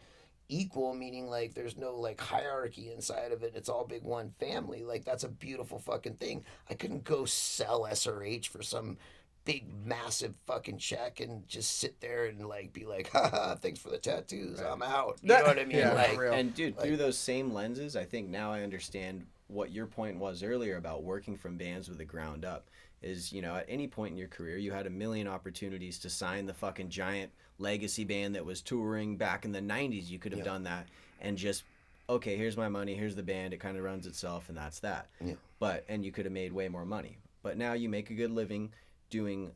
equal, meaning like there's no like hierarchy inside of it, it's all big one family, like that's a beautiful fucking thing. I couldn't go sell SRH for some big massive fucking check and just sit there and like be like, haha, thanks for the tattoos, I'm out. You know what I mean? And dude, through those same lenses, I think now I understand what your point was earlier about working from bands with the ground up. Is, at any point in your career, you had a million opportunities to sign the fucking giant legacy band that was touring back in the 90s. You could have done that and just okay, here's my money, here's the band, it kind of runs itself, and that's that. Yeah. And you could have made way more money. But now you make a good living doing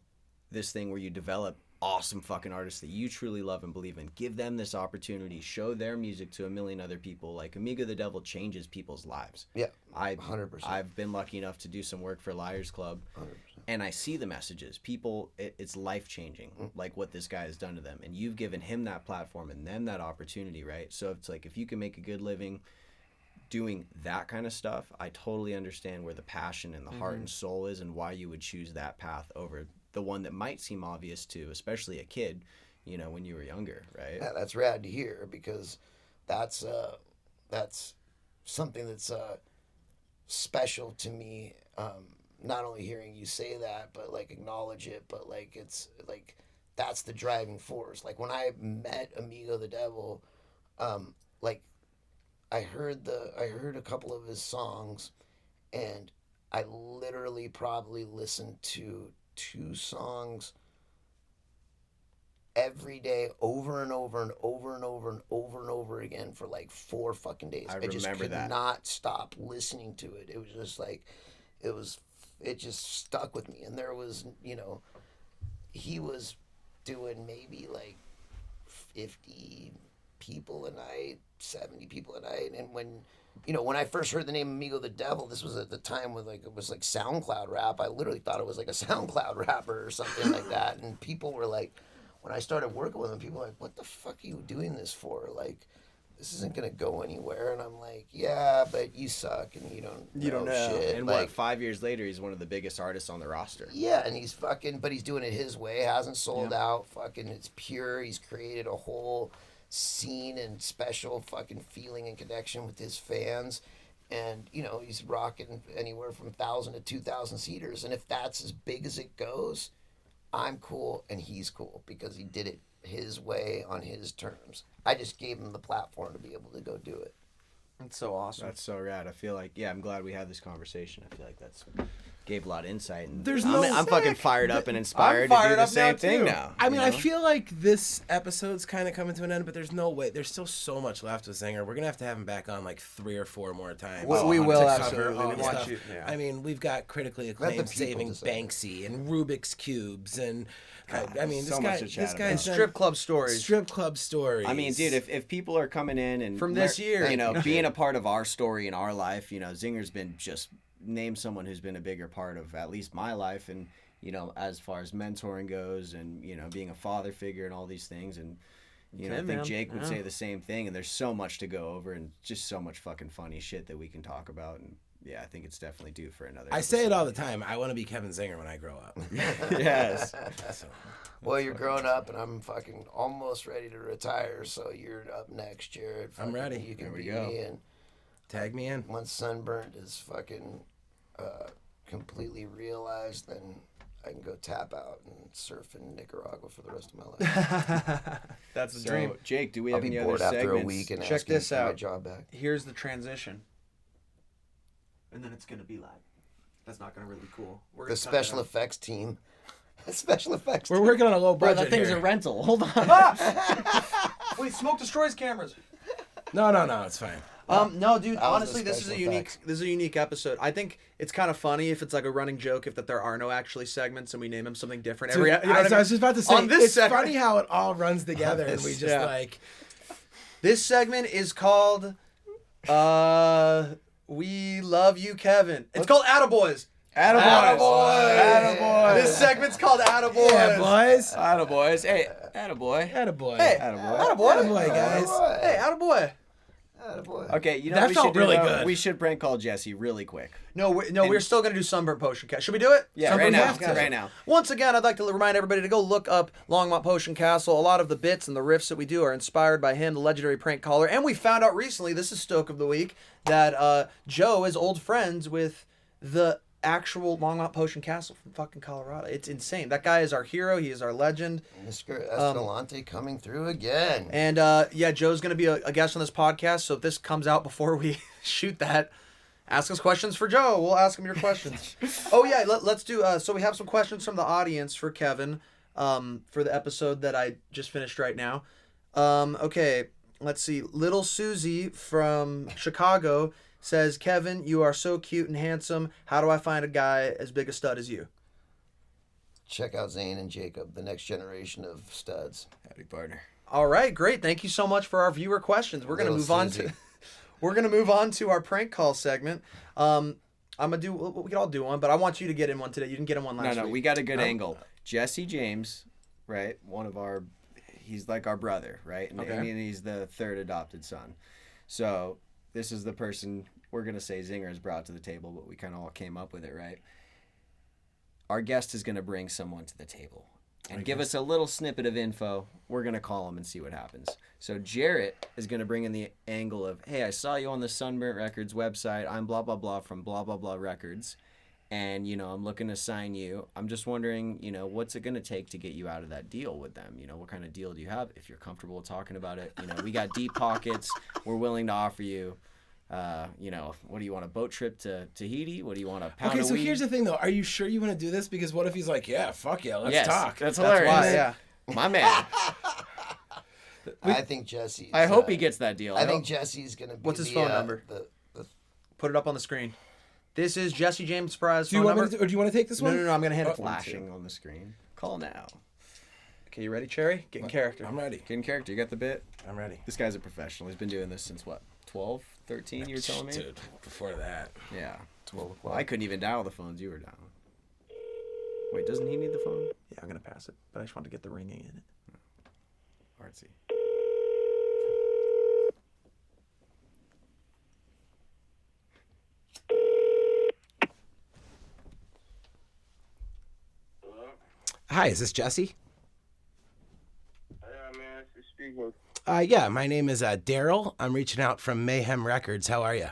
this thing where you develop awesome fucking artists that you truly love and believe in. Give them this opportunity, show their music to a million other people. Like Amigo the Devil changes people's lives. Yeah, 100%. I've been lucky enough to do some work for Liars Club, 100%. and I see the messages. People, it's life-changing, like what this guy has done to them. And you've given him that platform and them that opportunity, right? So it's like, if you can make a good living doing that kind of stuff, I totally understand where the passion and the heart and soul is, and why you would choose that path over the one that might seem obvious to, especially a kid, you know, when you were younger, right? Yeah, that's rad to hear, because that's something that's special to me. Not only hearing you say that, but like acknowledge it, but like it's like that's the driving force. Like when I met Amigo the Devil, like I heard a couple of his songs, and I literally probably listened to 2 songs every day over and over and over and over and over and over again for like 4 fucking days. I just remember could that. not stop listening to it. It was just like, it just stuck with me. And there was, you know, he was doing maybe like 50 people a night, 70 people a night. And when I first heard the name Amigo the Devil, this was at the time when like it was like SoundCloud rap. I literally thought it was like a SoundCloud rapper or something like that. And people were like, when I started working with him, people were like, what the fuck are you doing this for? Like, this isn't gonna go anywhere. And I'm like, yeah, but you suck and you don't know shit. And like, what, 5 years later, he's one of the biggest artists on the roster. Yeah, and he's but he's doing it his way. Hasn't sold out. Fucking, it's pure. He's created a whole scene and special fucking feeling and connection with his fans. And, you know, he's rocking anywhere from 1,000 to 2,000 seaters. And if that's as big as it goes, I'm cool and he's cool, because he did it his way on his terms. I just gave him the platform to be able to go do it. That's so awesome. That's so rad. I feel like, I'm glad we had this conversation. I feel like that's gave a lot of insight. And I'm fucking fired up and inspired to do the same thing now. I mean, I feel like this episode's kind of coming to an end, but there's no way. There's still so much left with Zinger. We're going to have him back on like 3 or 4 more times. We will, to absolutely. cover all We the want stuff. you, yeah. I mean, we've got critically acclaimed Saving Banksy and Rubik's Cubes and I mean, so much to chat about. And strip club stories. Strip club stories. I mean, dude, if people are coming in and from this year, you know, being a part of our story in our life, you know, Zinger's been just name someone who's been a bigger part of at least my life, and you know, as far as mentoring goes, and you know, being a father figure and all these things, and you know, I think Jake would say the same thing. And there's so much to go over, and just so much fucking funny shit that we can talk about. And yeah, I think it's definitely due for another. I say it all the time. I want to be Kevin Zinger when I grow up. Yes. Well, you're growing up, and I'm fucking almost ready to retire. So you're up next, Jared. I'm ready. You can Here we be go. me, and Tag me in. once Sunburnt is fucking completely realized, then I can go tap out and surf in Nicaragua for the rest of my life. That's the So, dream. Jake, do we I'll have be any bored other after segments? a week and Check asking this for my out. job back. Here's the transition. And then it's going to be like, that's not going to really be cool. We're The special effects team. Special effects. We're working on a low Bro, budget that thing's here. a rental. Hold on. Wait, smoke destroys cameras. No, it's fine. No, dude. That was Honestly, a this is special a unique. effects. This is a unique episode. I think it's kind of funny if it's like a running joke, if that there are no actually segments and we name them something different. Dude, you know what I was just about to say, On this it's segment- funny how it all runs together, and we just like... This segment is called "We Love You, Kevin." It's called Attaboys. Attaboys. This segment's called Attaboys. Yeah, boys. Attaboys. Hey, attaboy. Attaboy. Hey, Attaboy. Attaboy, guys. Hey, attaboy. Attaboy. Okay, you know That what we felt should do, really though? good. We should prank call Jesse really quick. No, we're still gonna do Sunburnt Potion Cast. Should we do it? Yeah, Sunburnt right now. Potion Cast. Right now. Once again, I'd like to remind everybody to go look up Longmont Potion Castle. A lot of the bits and the riffs that we do are inspired by him, the legendary prank caller. And we found out recently, this is Stoke of the Week, that Joe is old friends with the actual Longmont Potion Castle from fucking Colorado. It's insane. That guy is our hero. He is our legend. Mr. Escalante coming through again. And yeah, Joe's going to be a guest on this podcast. So if this comes out before we shoot that, ask us questions for Joe. We'll ask him your questions. Oh yeah, let's do. So we have some questions from the audience for Kevin, for the episode that I just finished right now. Okay, Let's see. Little Susie from Chicago says, Kevin, you are so cute and handsome. How do I find a guy as big a stud as you? Check out Zane and Jacob, the next generation of studs. Howdy, partner. All right, great. Thank you so much for our viewer questions. We're gonna Little move on Susie. to we're gonna move on to our prank call segment. I'm gonna do. We can all do one, but I want you to get in one today. You didn't get in one last week. No, we got a good angle. Jesse James, right? He's like our brother, right? And, Okay. and he's the third adopted son. So this is the person we're gonna say Zinger has brought to the table, but we kind of all came up with it, right? Our guest is gonna bring someone to the table and give us a little snippet of info. We're going to call him and see what happens. So Jarrett is going to bring in the angle of, hey, I saw you on the Sunburnt Records website. I'm blah, blah, blah from blah, blah, blah records. And, I'm looking to sign you. I'm just wondering, what's it going to take to get you out of that deal with them? What kind of deal do you have? If you're comfortable talking about it, we got deep pockets. We're willing to offer you. What do you want, a boat trip to Tahiti? What do you want, a pound Okay, of so weed? here's the thing, though. Are you sure you want to do this? Because what if he's like, yeah, fuck yeah, let's talk. That's hilarious. why, yeah. My man. I think Jesse's. I hope he gets that deal. I think Jesse's going to be What's his phone number? Put it up on the screen. This is Jesse James' surprise Do you phone want number. me to, or do you want to take this one? No, I'm going to hand it to him. Flashing on the screen. Call now. Okay, you ready, Cherry? Get in character. I'm ready. Get in character. You got the bit? I'm ready. This guy's a professional. He's been doing this since what? 12, 13, you were telling me? Dude, before that. Yeah. 12 o'clock. I couldn't even dial the phones you were dialing. Wait, doesn't he need the phone? Yeah, I'm going to pass it, but I just want to get the ringing in it. Artsy. Hi, is this Jesse? Yeah, man, this is speaking. Yeah, my name is Daryl. I'm reaching out from Mayhem Records. How are you?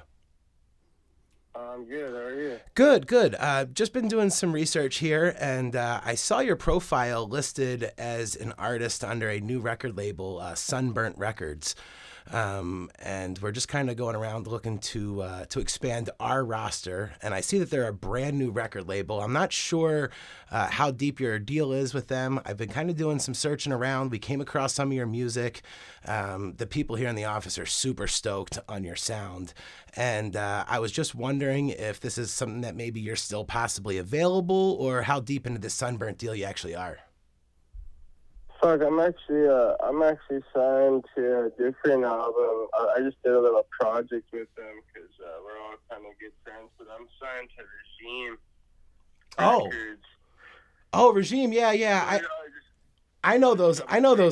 I'm good. How are you? Good, good. Just been doing some research here, and I saw your profile listed as an artist under a new record label, Sunburnt Records. And we're just kind of going around looking to expand our roster. And I see that they're a brand new record label. I'm not sure how deep your deal is with them. I've been kind of doing some searching around. We came across some of your music. The people here in the office are super stoked on your sound. And I was just wondering if this is something that maybe you're still possibly available, or how deep into this Sunburnt deal you actually are. Fuck, I'm actually signed to a different album. I just did a little project with them because we're all kind of good friends. But I'm signed to Regime Records. Oh, Regime, yeah. I know those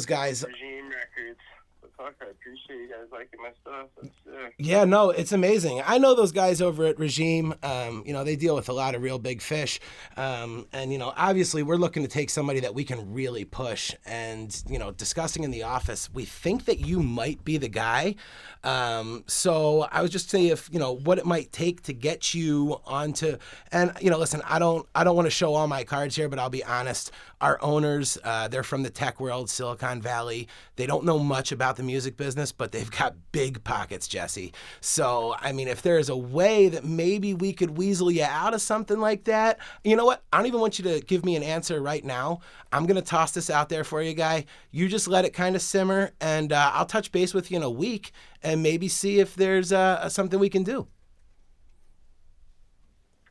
guys. Regime Records. But fuck, I appreciate you guys liking my stuff. That's sick. Yeah, no, it's amazing. I know those guys over at Regime. They deal with a lot of real big fish. Obviously we're looking to take somebody that we can really push. And, discussing in the office, we think that you might be the guy. So I was just saying if, what it might take to get you onto, and, listen, I don't want to show all my cards here, but I'll be honest. Our owners, they're from the tech world, Silicon Valley. They don't know much about the music business, but they've got big pockets, Jesse. So, if there is a way that maybe we could weasel you out of something like that, you know what? I don't even want you to give me an answer right now. I'm going to toss this out there for you, guy. You just let it kind of simmer, and I'll touch base with you in a week and maybe see if there's something we can do.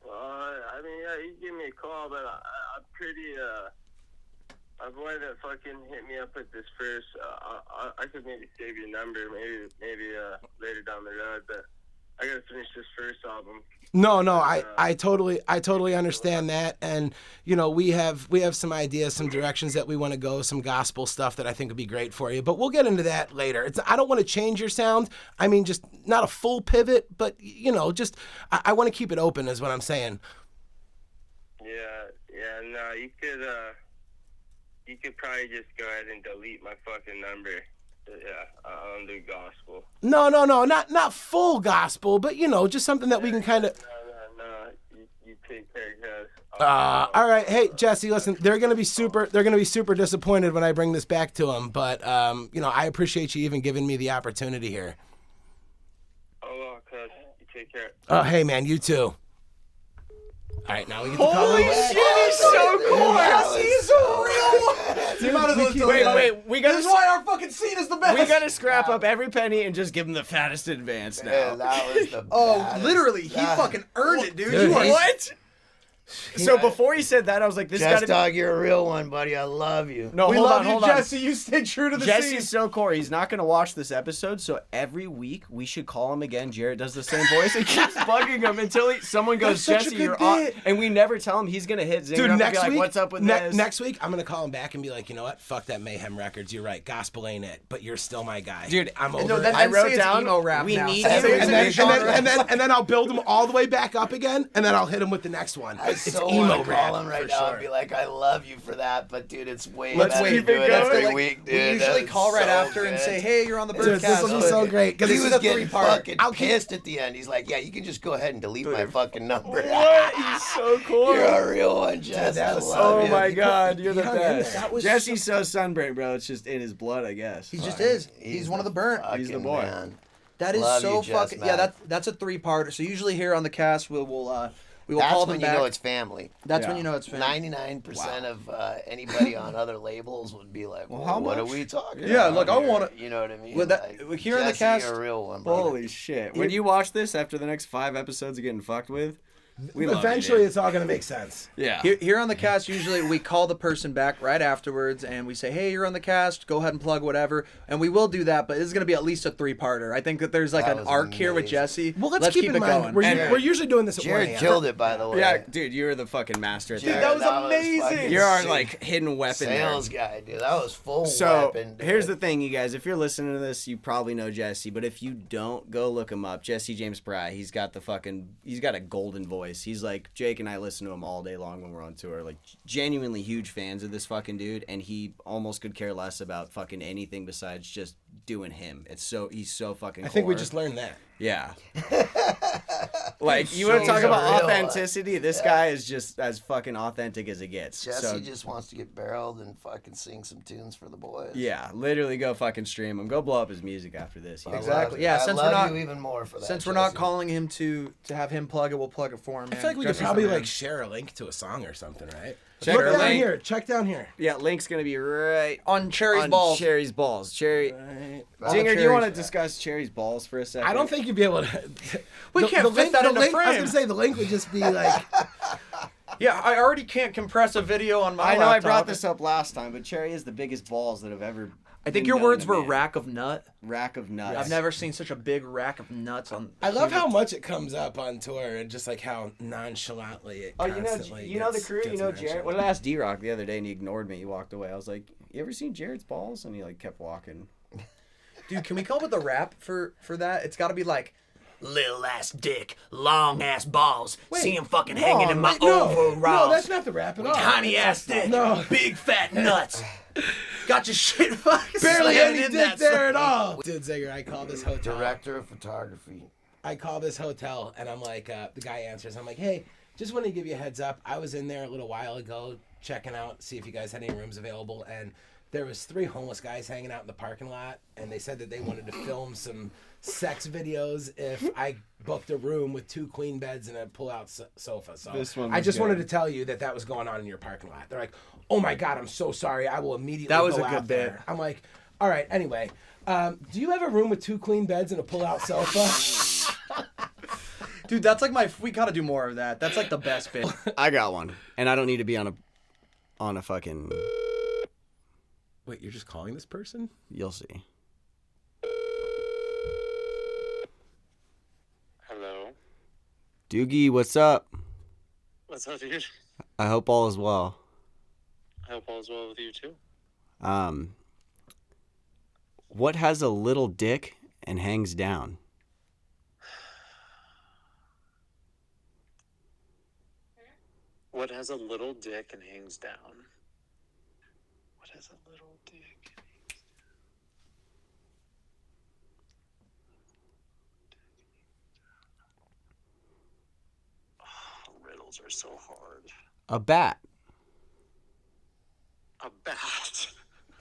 Yeah, you give me a call, but I'm pretty, I've wanted to fucking hit me up with this first. I could maybe save your number, maybe later down the road, but I gotta finish this first album. No, I totally understand that, and we have some ideas, some directions that we want to go, some gospel stuff that I think would be great for you. But we'll get into that later. I don't want to change your sound. Just not a full pivot, but I want to keep it open, is what I'm saying. Yeah, no, you could probably just go ahead and delete my fucking number. Yeah, I don't do gospel. No, not full gospel, but just something that we can kind of. No, you take care, guys. All right, hey Jesse, listen, they're gonna be super disappointed when I bring this back to them, but I appreciate you even giving me the opportunity here. Oh, cuz, you take care. Oh, hey man, you too. All right, now we get to call Holy him. shit, he's so cool. That was He's a so real one. You might as well tell Wait, them. wait, we gotta This is why our fucking scene is the best. we gotta scrap up every penny and just give him the fattest advance now. Man, that was the Oh, baddest. literally, he fucking earned it, dude. Dude, You are What? So before he said that, I was like, "This Jess gotta be." Dog, you're a real one, buddy. I love you. No, we hold love on, you, hold on. Jesse. You stayed true to the scene. Jesse's so cool. He's not going to watch this episode, so every week we should call him again. Jared does the same voice and keeps bugging him until someone goes, That's such a Jesse, good you're on. bit. And we never tell him he's going to hit Zinger Dude, up next and be like, week, what's up with this? next week, I'm gonna call him back and be like, you know what? Fuck that Mayhem Records. You're right. Gospel ain't it, but you're still my guy. Dude, I'm over No, it. that, I and wrote say it's down, emo rap we now. need Say him. it's a new genre. And then I'll build him all the way back up again, and then I'll hit him with the next one. I It's so emo want to rap call him right for now sure. and be like, I love you for that, but dude, it's way Let's better keep to it do it going. every Like, week, dude. we usually That's call right so after and good. say, "Hey, you're on the Dude, Birdcast." this will be so great because He This was is a getting three-part. fucking I'll keep- pissed at the end. He's like, yeah, you can just go ahead and delete my fucking number. What? He's so cool. You're a real one, Jess. that I was love Oh you. my God, you're the hung in there. best. That was Jesse's so sunburned, bro. It's just in his blood, I guess. He just is. He's one of the burnt. He's the Fucking boy. man. That is Love so you, Jess, fucking. man. Yeah, that's a three-parter. So usually here on the cast, we will That's call them when you back. know it's family. That's Yeah. when you know it's family. 99% of anybody on other labels would be like, well, how what are much? we talking Yeah, about look, I here? wanna- You know what I mean? Well, that- here in the Jesse, cast- you're a real one, brother. Holy shit. When you watch this after the next 5 episodes of getting fucked with, we love you, Eventually, dude. it's all gonna make sense. Yeah. Here on the cast, usually we call the person back right afterwards and we say, "Hey, you're on the cast. Go ahead and plug whatever." And we will do that, but it's going to be at least a three-parter. I think that there's like That an was arc here with amazing. Jesse. Well, let's keep in it mind going. we're usually doing this at 1 Jared a.m. killed it, by the way. Yeah, dude, you were the fucking master at Dude, that. that was fucking amazing. You're our sick. like hidden weapon there. Sales guy, dude. That was full So weapon. Dude. here's the thing, you guys. If you're listening to this, you probably know Jesse. But if you don't, go look him up. Jesse James Pry. He's got a golden voice. He's like Jake and I listen to him all day long when we're on tour. Like genuinely huge fans of this fucking dude, and he almost could care less about fucking anything besides just doing him. He's so fucking. I think we core. just learned that. Yeah. Like you want to So talk he's a about real, authenticity? This guy is just as fucking authentic as it gets. Jesse So just wants to get barreled and fucking sing some tunes for the boys. yeah, literally go fucking stream him. Go blow up his music after this. I Yeah. love Exactly. you. Yeah, I since love we're not- you even more for that. Since we're not Jesse. calling him to have him plug it, we'll plug it for him. I feel like we could Jesse's probably the man. like share a link to a song or something, right? Check Look our down link. here. Check down here. Yeah, link's gonna be right on Cherry's on balls. Cherry's balls. Cherry. Right. Zinger, do you want to Cherry's- discuss Cherry's balls for a second? I don't think you'd be able to. We can't fit link, that the in the link, I was frame. gonna say the link would just be like. Yeah, I already can't compress a video on my I know I laptop. brought this up last time, but Cherry is the biggest balls that have ever. I think been your known words to were man. rack of nut. Rack of nuts. I've never seen such a big rack of nuts on. I love how much it comes up on tour and just like how nonchalantly it. Oh, constantly you know the gets- crew. You gets know mentioned. Jared. Well, I asked D-Rock the other day, and he ignored me. He walked away. I was like, "You ever seen Jared's balls?" And he like kept walking. Dude, can we come up with a rap for that? It's got to be like, Little ass dick, long ass balls. Wait, See him fucking hanging in my no, overalls. no, that's not the rap at all. Tiny ass dick, No. big fat nuts. Got your shit fucking Barely slammed any in dick that there at song. all. Dude, Zinger, I call this hotel. Director of photography. I call this hotel and I'm like, the guy answers. I'm like, hey, just wanted to give you a heads up. I was in there a little while ago checking out, see if you guys had any rooms available, and there was 3 homeless guys hanging out in the parking lot, and they said that they wanted to film some sex videos if I booked a room with 2 queen beds and a pull-out sofa. So This one I was just wanted good. to tell you that was going on in your parking lot. They're like, oh my God, I'm so sorry. I will immediately That was go a good out there. bit. I'm like, all right, anyway, do you have a room with 2 queen beds and a pull-out sofa? dude, that's like we got to do more of that. That's like the best bit. I got one, and I don't need to be on a fucking. Wait, you're just calling this person? You'll see. Hello. Doogie, what's up? What's up, dude? I hope all is well. I hope all is well with you too. What has a little dick and hangs down? What has a little dick and hangs down? What has a little dick? Oh, riddles are so hard. A bat. A bat.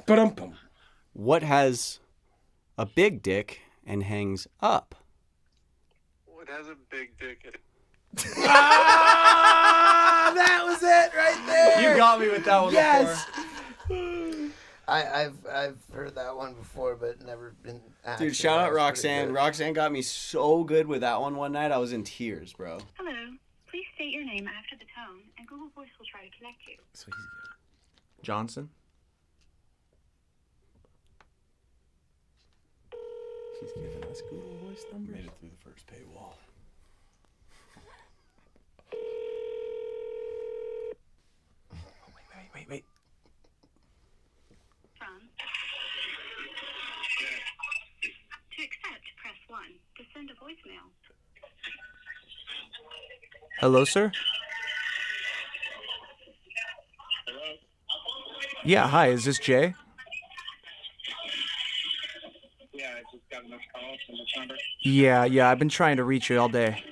Ba-dum-bum. What has a big dick and hangs up? What has a big dick and Ah, that was it right there. You got me with that one Yes. before. I've heard that one before, but never been. Dude, shout out Roxanne. Roxanne got me so good with that one night. I was in tears, bro. Hello. Please state your name after the tone, and Google Voice will try to connect you. So he's good. Johnson? He's giving us Google Voice numbers. Made it through the first paywall. Wait. From. To accept, press 1. To send a voicemail. Hello, sir? Hello? Yeah, hi, is this Jay? Yeah, I just got a missed call from this number. Yeah, I've been trying to reach you all day.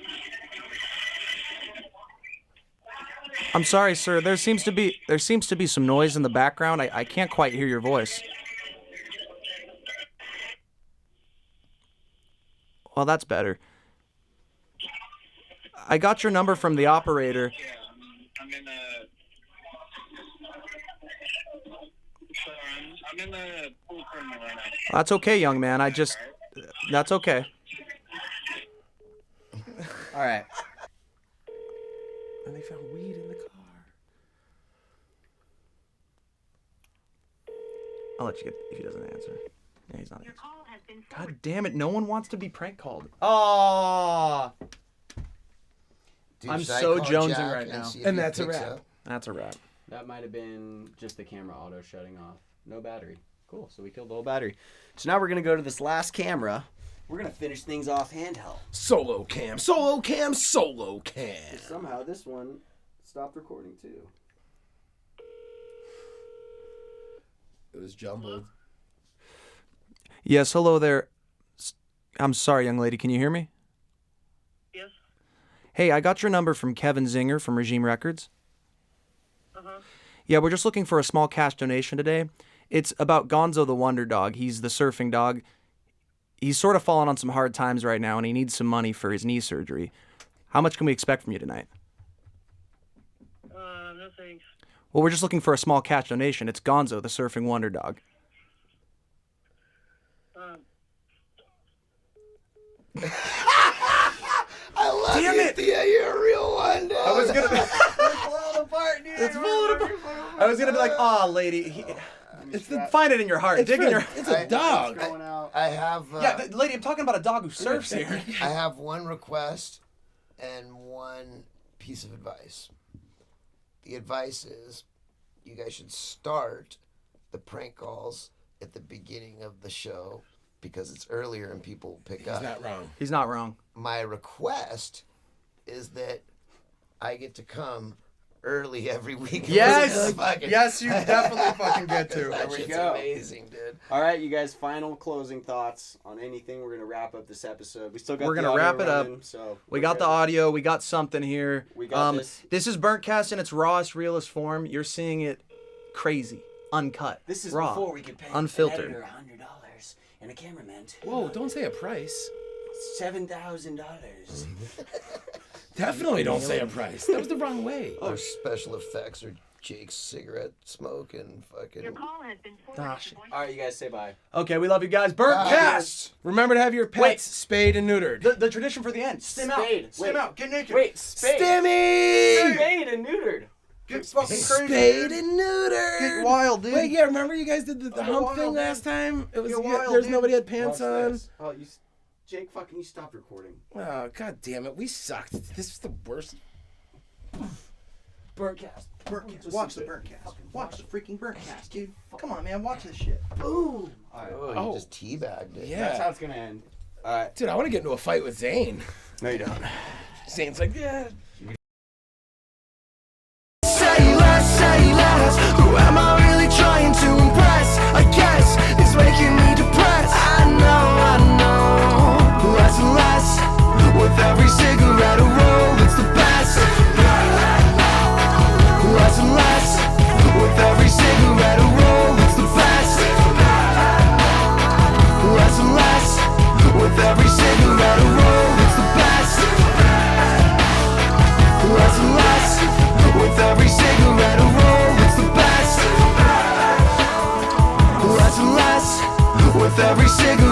I'm sorry, sir. There seems to be some noise in the background. I can't quite hear your voice. Well, that's better. I got your number from the operator. Yeah, I'm in a... So I'm in the pool tournament right now. That's okay, young man. That's okay. All right. And they found weed in the car. I'll let you get if he doesn't answer. Yeah, he's not Your answering. call has been God damn it! No one wants to be prank called. Oh, Dude, I'm should I so call jonesing Jack right now. see if And he that's a picks wrap. up? That's a wrap. that might have been just the camera auto shutting off. No battery. Cool. So we killed the whole battery. So now we're gonna go to this last camera. We're gonna finish things off handheld. Solo cam. Somehow this one stopped recording too. It was jumbled. Yes, hello there. I'm sorry, young lady. Can you hear me? Yes? Hey, I got your number from Kevin Zinger from Regime Records. Uh-huh. Yeah, we're just looking for a small cash donation today. It's about Gonzo the Wonder Dog. He's the surfing dog. He's sort of fallen on some hard times right now, and he needs some money for his knee surgery. How much can we expect from you tonight? No thanks. Well, we're just looking for a small cash donation. It's Gonzo the surfing wonder dog. I love Damn you, it! Thea. You're a real one, dude. I was gonna be, Falling apart, dude. it's falling apart. I was gonna be like, "Aw, lady, find it in your heart. Dig in your." It's a dog. Going out. I have. Yeah, lady, I'm talking about a dog who surfs here. I have one request and one piece of advice. The advice is, you guys should start the prank calls at the beginning of the show because it's earlier and people will pick up. He's not wrong. He's not wrong. My request is that I get to come early every week. Yes, yes, you definitely fucking get to. That we shit's go. amazing, dude. All right, you guys. Final closing thoughts on anything. We're gonna wrap up this episode. We still got. We're the gonna audio wrap it up. running, So We we're got the good. audio. We got something here. We got this. This is Burntcast in its rawest, realest form. You're seeing it crazy, uncut, This is raw, before we could pay unfiltered. an editor $100 and a cameraman Whoa, don't say a price. $7,000. Definitely don't say a price. That was the wrong way. Our special effects are Jake's cigarette smoke and fucking. Your call has been forwarded to voice. All right, you guys say bye. Okay, we love you guys. Burntcast. Remember to have your pets spayed and neutered. The tradition for the end. Stim out. Spade. Stim Wait. out. Get naked. Wait, spade. Stimmy! Spade and neutered. Get fucking crazy. Spayed and neutered. Get wild, dude. Wait, yeah, remember you guys did the hump wild, thing dude. last time? It was Get wild, there's dude. nobody had pants Watch on. this. Oh, Jake, fucking, you stopped recording. Oh, god damn it. We sucked. This is the worst. Burntcast. Watch the Burntcast. Watch the freaking Burntcast, dude. Come on, man. Watch this shit. Ooh. All right. Oh, Oh. you just teabagged it. Yeah. That's how it's gonna end. All right. Dude, I want to get into a fight with Zane. No, you don't. Zane's like, yeah. Say less, who am I really trying to impress? I guess it's making me depressed. I know, less and less. With every cigarette I roll, it's the best. Less and less. With every cigarette I roll, it's the best. Less and less. With every cigarette I roll, it's the best. worth every cigarette.